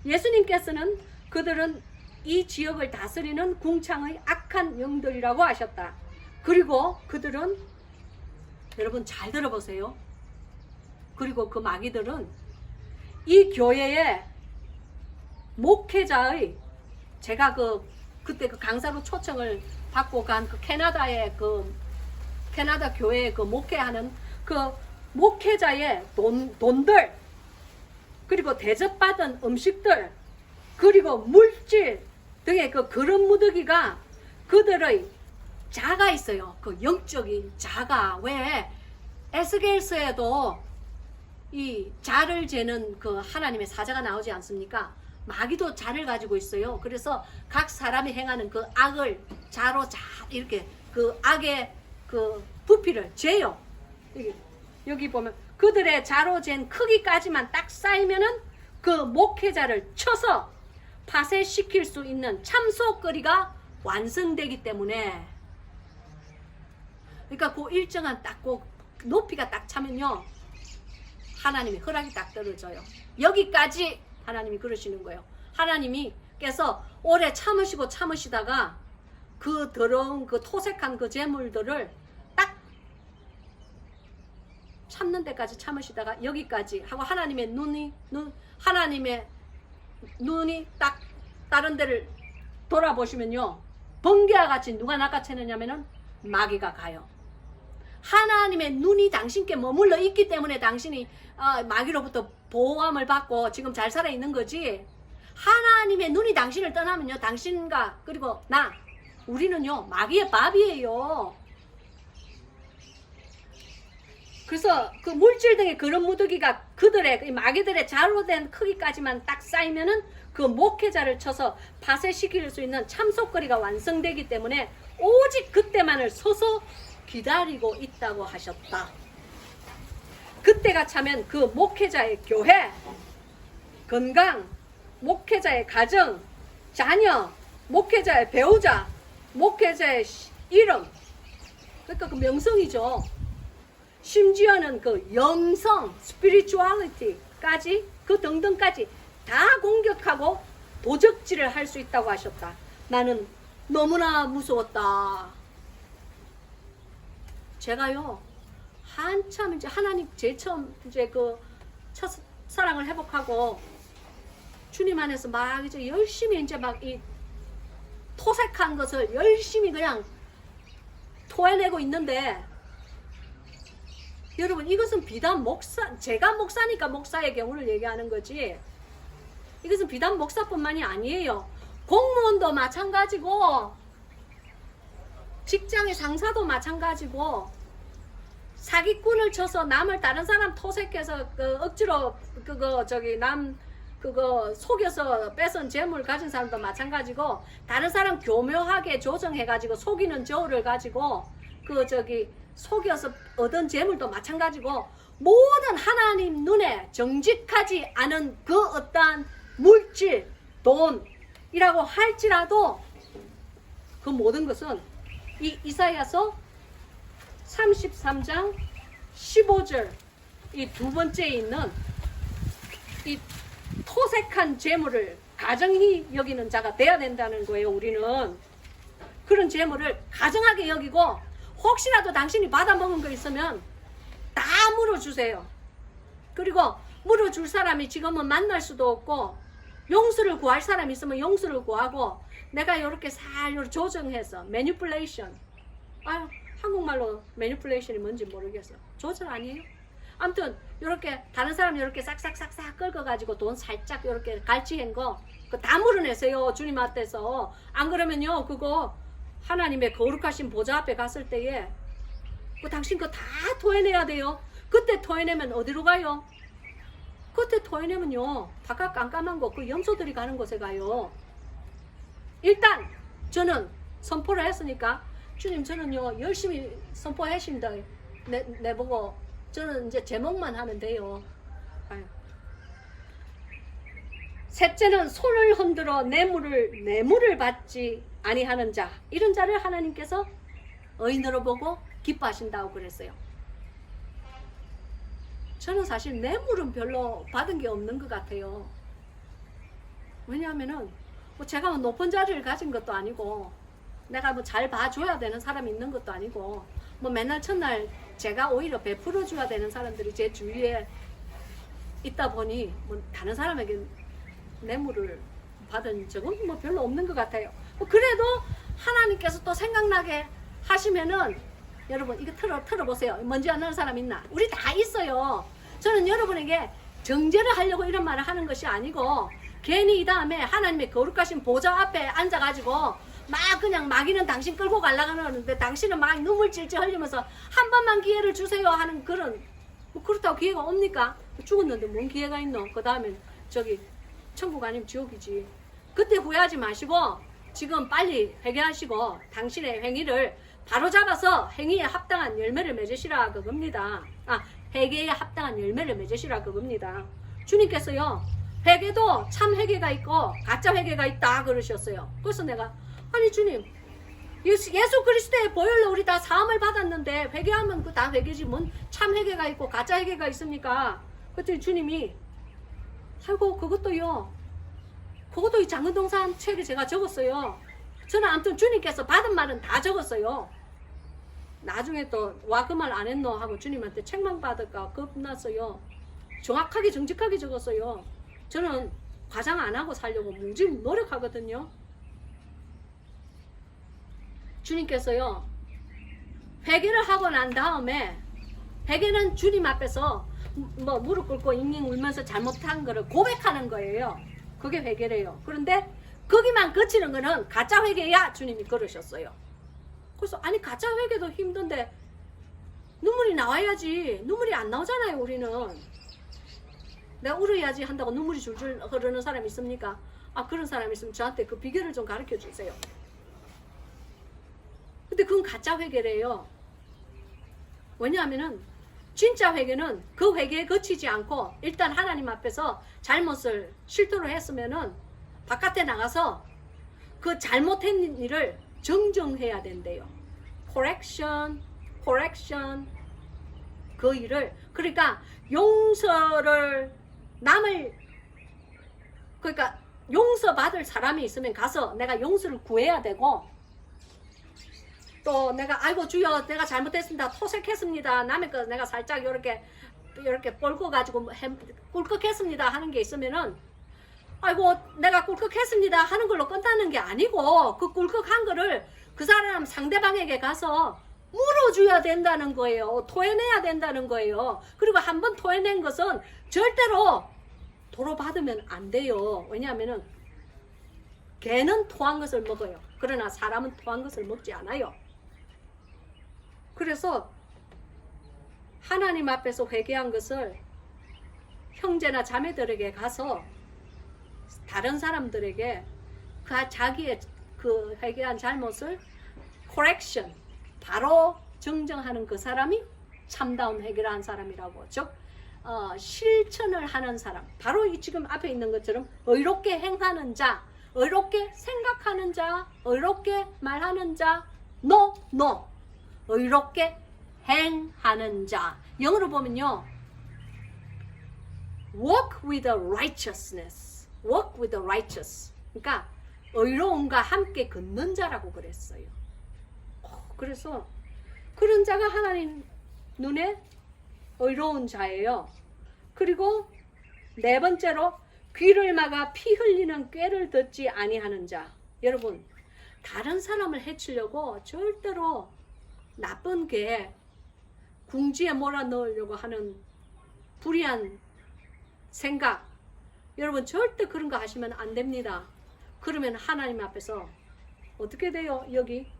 예수님께서는 그들은 이 지역을 다스리는 궁창의 악한 영들이라고 하셨다. 그리고 그들은 여러분 잘 들어보세요. 그리고 그 마귀들은 이 교회의 목회자의 제가 그때 그 강사로 초청을 받고 간 그 캐나다 교회에 그 목회하는 그 목회자의 돈들 그리고 대접받은 음식들 그리고 물질 등의 그 그릇 무더기가 그들의 자가 있어요. 그 영적인 자가. 왜 에스겔서에도 이 자를 재는 그 하나님의 사자가 나오지 않습니까? 마귀도 자를 가지고 있어요. 그래서 각 사람이 행하는 그 악을 자로 이렇게 그 악의 그 부피를 재요. 여기 보면 그들의 자로 잰 크기까지만 딱 쌓이면은 그 목회자를 쳐서 파쇄시킬 수 있는 참소거리가 완성되기 때문에 그러니까 그 일정한 딱 그 높이가 딱 차면요 하나님이 허락이 딱 떨어져요. 여기까지 하나님이 그러시는 거예요. 하나님이께서 오래 참으시다가 그 더러운 그 토색한 그 재물들을 딱 참는 데까지 참으시다가 여기까지 하고 하나님의 눈이 딱 다른 데를 돌아보시면요 번개와 같이 누가 낚아채느냐면은 마귀가 가요. 하나님의 눈이 당신께 머물러 있기 때문에 당신이 마귀로부터 보호함을 받고 지금 잘 살아 있는 거지. 하나님의 눈이 당신을 떠나면요 당신과 그리고 우리는요 마귀의 밥이에요. 그래서 그 물질 등의 그런 무더기가 그들의 마귀들의 자로 된 크기까지만 딱 쌓이면은 그 목회자를 쳐서 파쇄시킬 수 있는 참속거리가 완성되기 때문에 오직 그때만을 서서 기다리고 있다고 하셨다. 그때가 차면 그 목회자의 교회, 건강, 목회자의 가정, 자녀, 목회자의 배우자, 목회자의 이름, 그러니까 그 명성이죠. 심지어는 그 영성, spirituality까지 그 등등까지 다 공격하고 도적질을 할 수 있다고 하셨다. 나는 너무나 무서웠다. 제가요 한참 이제 하나님 제일 처음 이제 그 첫사랑을 회복하고 주님 안에서 막 이제 열심히 이제 막 이 토색한 것을 열심히 그냥 토해내고 있는데, 여러분 이것은 비단 목사, 제가 목사니까 목사의 경우를 얘기하는 거지, 이것은 비단 목사뿐만이 아니에요. 공무원도 마찬가지고 직장의 상사도 마찬가지고, 사기꾼을 쳐서 남을 다른 사람 토색해서 그 억지로 그거 저기 남 그거 속여서 뺏은 재물 가진 사람도 마찬가지고, 다른 사람 교묘하게 조정해가지고 속이는 저울을 가지고 그 저기 속여서 얻은 재물도 마찬가지고, 모든 하나님 눈에 정직하지 않은 그 어떠한 물질, 돈이라고 할지라도 그 모든 것은 이 이사야서 33장 15절 이 두 번째에 있는 이 토색한 재물을 가정히 여기는 자가 돼야 된다는 거예요. 우리는 그런 재물을 가정하게 여기고, 혹시라도 당신이 받아먹은 거 있으면 다 물어주세요. 그리고 물어줄 사람이 지금은 만날 수도 없고, 용서를 구할 사람이 있으면 용서를 구하고, 내가 이렇게 살 조정해서 매니플레이션, 아유 한국말로 매니플레이션이 뭔지 모르겠어. 조절 아니에요? 아무튼 이렇게 다른 사람 이렇게 싹싹싹싹 긁어가지고 돈 살짝 이렇게 갈치한 거 그거 다 물어내세요. 주님 앞에서. 안 그러면요 그거 하나님의 거룩하신 보좌 앞에 갔을 때에 그 당신 거 다 토해내야 돼요. 그때 토해내면 어디로 가요? 그때 토해내면요 바깥 깜깜한 거 그 염소들이 가는 곳에 가요. 일단 저는 선포를 했으니까, 주님 저는요 열심히 선포하신다 내보고 저는 이제 제목만 하면 돼요. 아유. 셋째는 손을 흔들어 뇌물을 받지 아니하는 자, 이런 자를 하나님께서 의인으로 보고 기뻐하신다고 그랬어요. 저는 사실 뇌물은 별로 받은 게 없는 것 같아요. 왜냐하면은 뭐 제가 뭐 높은 자리를 가진 것도 아니고, 내가 뭐 잘 봐줘야 되는 사람이 있는 것도 아니고, 뭐 맨날 첫날 제가 오히려 베풀어 줘야 되는 사람들이 제 주위에 있다 보니 뭐 다른 사람에게 뇌물을 받은 적은 뭐 별로 없는 것 같아요. 뭐 그래도 하나님께서 또 생각나게 하시면은, 여러분 이거 틀어보세요. 뭔지 아는 사람 있나? 우리 다 있어요. 저는 여러분에게 정죄를 하려고 이런 말을 하는 것이 아니고, 괜히 이 다음에 하나님의 거룩하신 보좌 앞에 앉아가지고 막 그냥 마귀는 당신 끌고 가려고 하는데 당신은 막 눈물 찔찔 흘리면서 한 번만 기회를 주세요 하는 그런, 뭐 그렇다고 기회가 옵니까? 죽었는데 뭔 기회가 있노? 그 다음엔 저기 천국 아니면 지옥이지. 그때 후회하지 마시고 지금 빨리 회개하시고 당신의 행위를 바로 잡아서 행위에 합당한 열매를 맺으시라 그겁니다. 회개에 합당한 열매를 맺으시라 그겁니다. 주님께서요 회개도 참 회개가 있고 가짜 회개가 있다 그러셨어요. 그래서 내가 아니 주님, 예수 그리스도의 보혈로 우리 다 사함을 받았는데 회개하면 그 다 회개지 뭔 참 회개가 있고 가짜 회개가 있습니까? 그랬더니 주님이 아이고 그것도요, 그것도 이 장근동산 책에 제가 적었어요. 저는 아무튼 주님께서 받은 말은 다 적었어요. 나중에 또 와 그 말 안 했노 하고 주님한테 책망 받을까 겁났어요. 정확하게 정직하게 적었어요. 저는 과장 안 하고 살려고 무지 노력하거든요. 주님께서요 회개를 하고 난 다음에, 회개는 주님 앞에서 뭐 무릎 꿇고 잉잉 울면서 잘못한 거를 고백하는 거예요. 그게 회개래요. 그런데 거기만 그치는 거는 가짜 회개야 주님이 그러셨어요. 그래서 아니 가짜 회개도 힘든데 눈물이 나와야지. 눈물이 안 나오잖아요. 우리는 내가 울어야지 한다고 눈물이 줄줄 흐르는 사람이 있습니까? 그런 사람이 있으면 저한테 그 비결을 좀 가르쳐 주세요. 근데 그건 가짜 회개래요. 왜냐하면은 진짜 회개는 그 회개에 그치지 않고 일단 하나님 앞에서 잘못을 실토를 했으면은 바깥에 나가서 그 잘못한 일을 정정해야 된대요. correction. 그 일을. 그러니까 용서를 남을 그러니까 용서받을 사람이 있으면 가서 내가 용서를 구해야 되고, 또 내가 아이고 주여 내가 잘못했습니다, 토색했습니다, 남의 거 내가 살짝 이렇게 뻘거 가지고 꿀꺽했습니다 하는 게 있으면은 아이고 내가 꿀꺽했습니다 하는 걸로 끝나는 게 아니고, 그 꿀꺽한 거를 그 사람 상대방에게 가서 물어줘야 된다는 거예요. 토해내야 된다는 거예요. 그리고 한번 토해낸 것은 절대로 도로 받으면 안 돼요. 왜냐하면은 개는 토한 것을 먹어요. 그러나 사람은 토한 것을 먹지 않아요. 그래서 하나님 앞에서 회개한 것을 형제나 자매들에게 가서 다른 사람들에게 그 자기의 그 회개한 잘못을 correction, 바로 정정하는 그 사람이 참다운 회개를 한 사람이라고. 즉 실천을 하는 사람, 바로 지금 앞에 있는 것처럼 의롭게 행하는 자, 의롭게 생각하는 자, 의롭게 말하는 자, no, 의롭게 행하는 자. 영어로 보면요, walk with the righteousness, walk with the righteous. 그러니까 의로움과 함께 걷는 자라고 그랬어요. 그래서 그런 자가 하나님 눈에 의로운 자예요. 그리고 네 번째로 귀를 막아 피 흘리는 꾀를 듣지 아니하는 자. 여러분, 다른 사람을 해치려고 절대로 나쁜 계획, 궁지에 몰아넣으려고 하는 불의한 생각, 여러분 절대 그런 거 하시면 안 됩니다. 그러면 하나님 앞에서 어떻게 돼요? 여기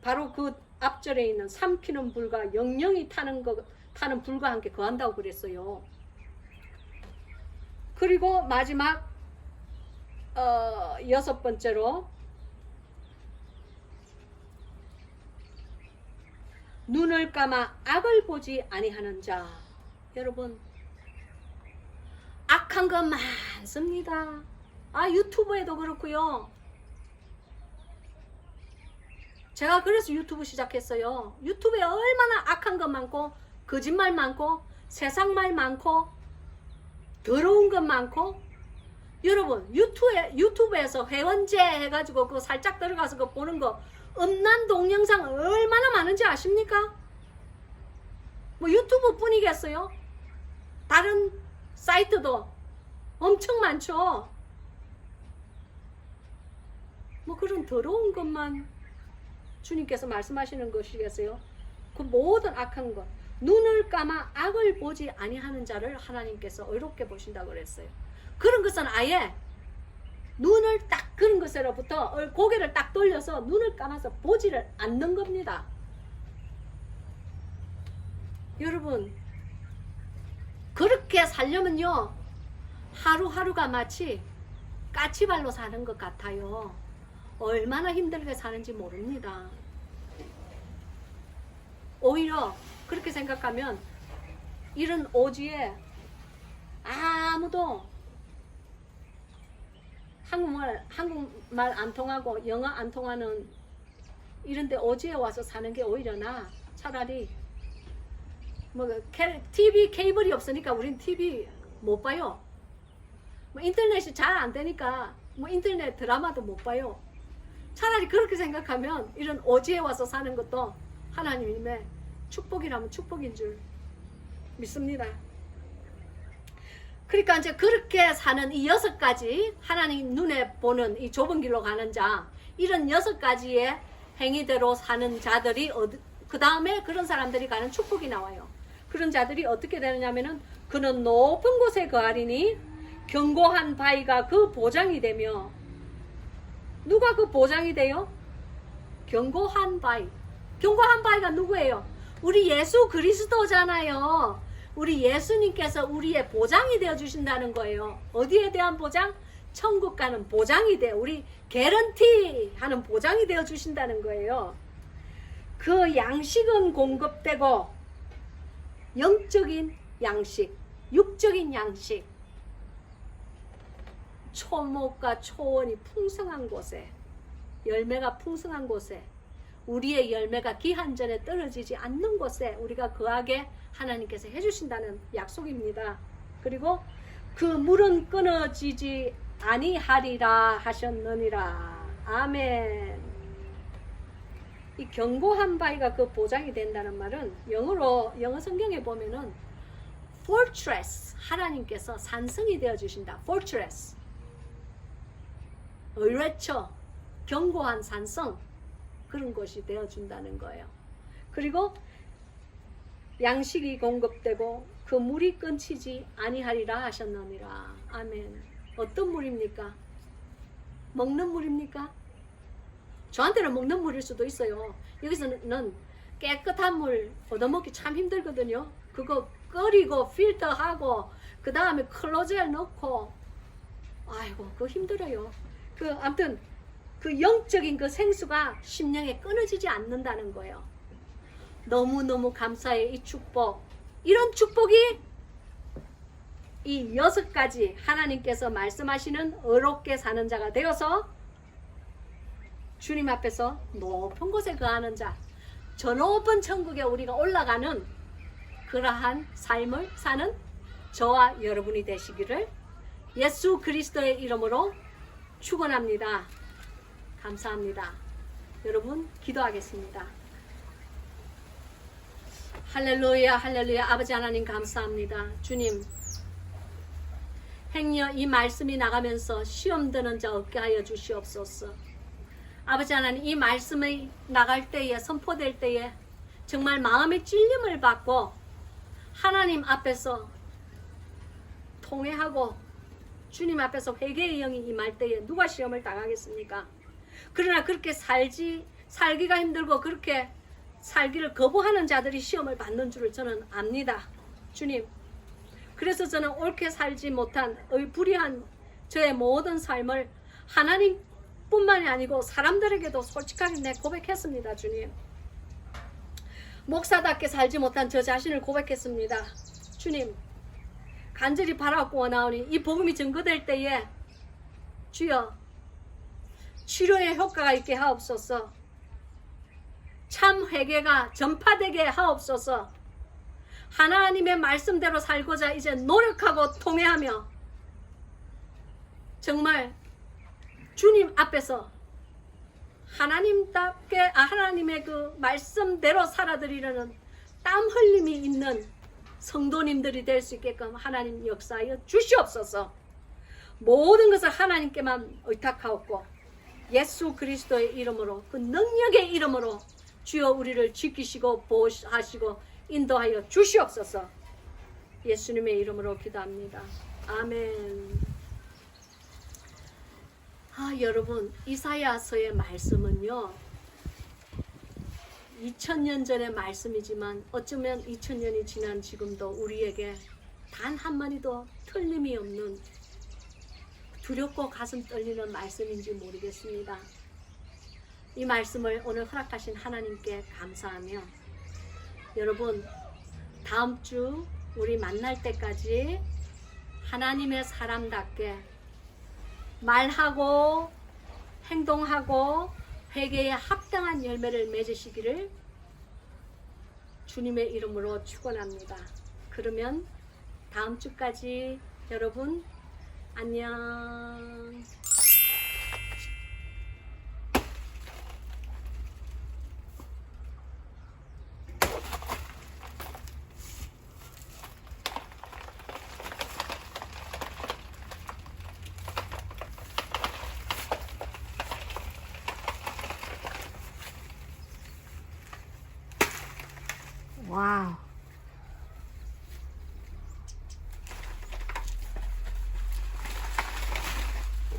바로 그 앞절에 있는 삼키는 불과 영영이 타는 불과 함께 거한다고 그랬어요. 그리고 마지막 여섯 번째로 눈을 감아 악을 보지 아니하는 자. 여러분, 악한 거 많습니다. 유튜브에도 그렇고요. 제가 그래서 유튜브 시작했어요. 유튜브에 얼마나 악한 거 많고, 거짓말 많고, 세상 말 많고, 더러운 것 많고. 여러분, 유튜브에서 회원제 해가지고 그거 살짝 들어가서 그거 보는 거, 음란 동영상 얼마나 많은지 아십니까? 뭐 유튜브 뿐이겠어요? 다른 사이트도 엄청 많죠. 뭐 그런 더러운 것만 주님께서 말씀하시는 것이겠어요? 그 모든 악한 것, 눈을 감아 악을 보지 아니하는 자를 하나님께서 의롭게 보신다고 그랬어요. 그런 것은 아예 눈을 딱, 그런 것으로부터 고개를 딱 돌려서 눈을 감아서 보지를 않는 겁니다. 여러분, 그렇게 살려면요, 하루하루가 마치 까치발로 사는 것 같아요. 얼마나 힘들게 사는지 모릅니다. 오히려 그렇게 생각하면 이런 오지에 아무도 한국말 안 통하고 영어 안 통하는 이런데 오지에 와서 사는 게 오히려 차라리 뭐 TV 케이블이 없으니까 우린 TV 못 봐요. 뭐 인터넷이 잘 안 되니까 뭐 인터넷 드라마도 못 봐요. 차라리 그렇게 생각하면 이런 오지에 와서 사는 것도 하나님의 축복이라면 축복인 줄 믿습니다. 그러니까 이제 그렇게 사는 이 6가지, 하나님 눈에 보는 이 좁은 길로 가는 자, 이런 6가지의 행위대로 사는 자들이 그 다음에 그런 사람들이 가는 축복이 나와요. 그런 자들이 어떻게 되느냐면은, 그는 높은 곳에 거하리니 견고한 바위가 그 보장이 되며. 누가 그 보장이 돼요? 견고한 바위. 견고한 바위가 누구예요? 우리 예수 그리스도잖아요. 우리 예수님께서 우리의 보장이 되어 주신다는 거예요. 어디에 대한 보장? 천국 가는 보장이 돼요. 우리 개런티 하는 보장이 되어 주신다는 거예요. 그 양식은 공급되고, 영적인 양식, 육적인 양식, 초목과 초원이 풍성한 곳에, 열매가 풍성한 곳에, 우리의 열매가 기한 전에 떨어지지 않는 곳에 우리가 거하게 하나님께서 해주신다는 약속입니다. 그리고 그 물은 끊어지지 아니하리라 하셨느니라. 아멘. 이 견고한 바위가 그 보장이 된다는 말은 영어 성경에 보면은 fortress, 하나님께서 산성이 되어 주신다. fortress, 의뢰처, 견고한 산성, 그런 것이 되어 준다는 거예요. 그리고 양식이 공급되고 그 물이 끊치지 아니하리라 하셨느니라. 아멘. 어떤 물입니까? 먹는 물입니까? 저한테는 먹는 물일 수도 있어요. 여기서는 깨끗한 물 얻어먹기 참 힘들거든요. 그거 끓이고 필터하고 그 다음에 클로젤 넣고, 아이고 그거 힘들어요. 아무튼 그 영적인 그 생수가 심령에 끊어지지 않는다는 거예요. 너무너무 감사해. 이 축복, 이런 축복이 이 6가지 하나님께서 말씀하시는 의롭게 사는 자가 되어서 주님 앞에서 높은 곳에 거하는 자, 저 높은 천국에 우리가 올라가는 그러한 삶을 사는 저와 여러분이 되시기를 예수 그리스도의 이름으로 축원합니다. 감사합니다. 여러분 기도하겠습니다. 할렐루야, 할렐루야. 아버지 하나님 감사합니다. 주님, 행여 이 말씀이 나가면서 시험 드는 자 없게 하여 주시옵소서. 아버지 하나님, 이 말씀이 나갈 때에, 선포될 때에 정말 마음의 찔림을 받고 하나님 앞에서 통회하고 주님 앞에서 회개의 영이 임할 때에 누가 시험을 당하겠습니까? 그러나 그렇게 살기가 힘들고 그렇게 살기를 거부하는 자들이 시험을 받는 줄을 저는 압니다. 주님, 그래서 저는 옳게 살지 못한 불의한 저의 모든 삶을 하나님 뿐만이 아니고 사람들에게도 솔직하게 고백했습니다. 주님, 목사답게 살지 못한 저 자신을 고백했습니다. 주님, 간절히 바라고 원하오니 이 복음이 증거될 때에 주여 치료의 효과가 있게 하옵소서. 참 회개가 전파되게 하옵소서. 하나님의 말씀대로 살고자 이제 노력하고 통회하며 정말 주님 앞에서 하나님답게 하나님의 그 말씀대로 살아드리려는 땀 흘림이 있는 성도님들이 될 수 있게끔 하나님 역사하여 주시옵소서. 모든 것을 하나님께만 의탁하옵고 예수 그리스도의 이름으로, 그 능력의 이름으로 주여 우리를 지키시고 보호하시고 인도하여 주시옵소서. 예수님의 이름으로 기도합니다. 아멘. 여러분, 이사야서의 말씀은요 2000년 전의 말씀이지만 어쩌면 2000년이 지난 지금도 우리에게 단 한마디도 틀림이 없는 두렵고 가슴 떨리는 말씀인지 모르겠습니다. 이 말씀을 오늘 허락하신 하나님께 감사하며 여러분, 다음 주 우리 만날 때까지 하나님의 사람답게 말하고 행동하고 회개에 합당한 열매를 맺으시기를 주님의 이름으로 축원합니다. 그러면 다음 주까지 여러분 안녕. 와우.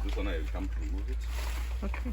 This one I come to remove it. Okay.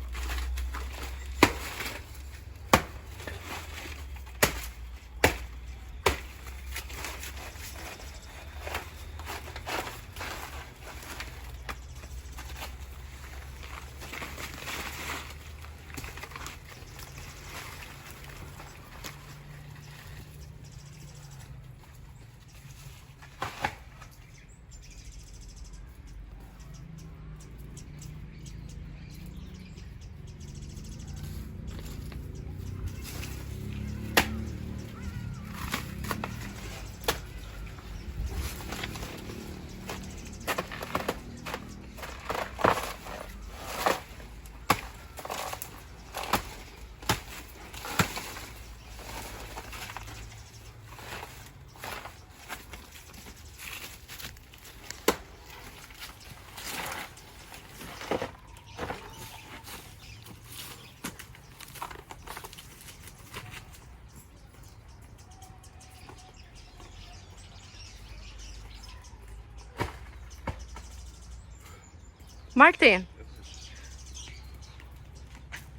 Martin,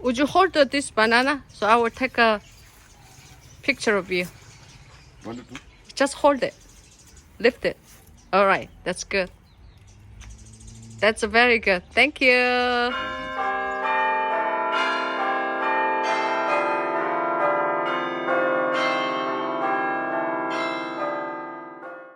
would you hold this banana so I will take a picture of you? Want to do? Just hold it. Lift it. All right, that's good. That's very good. Thank you.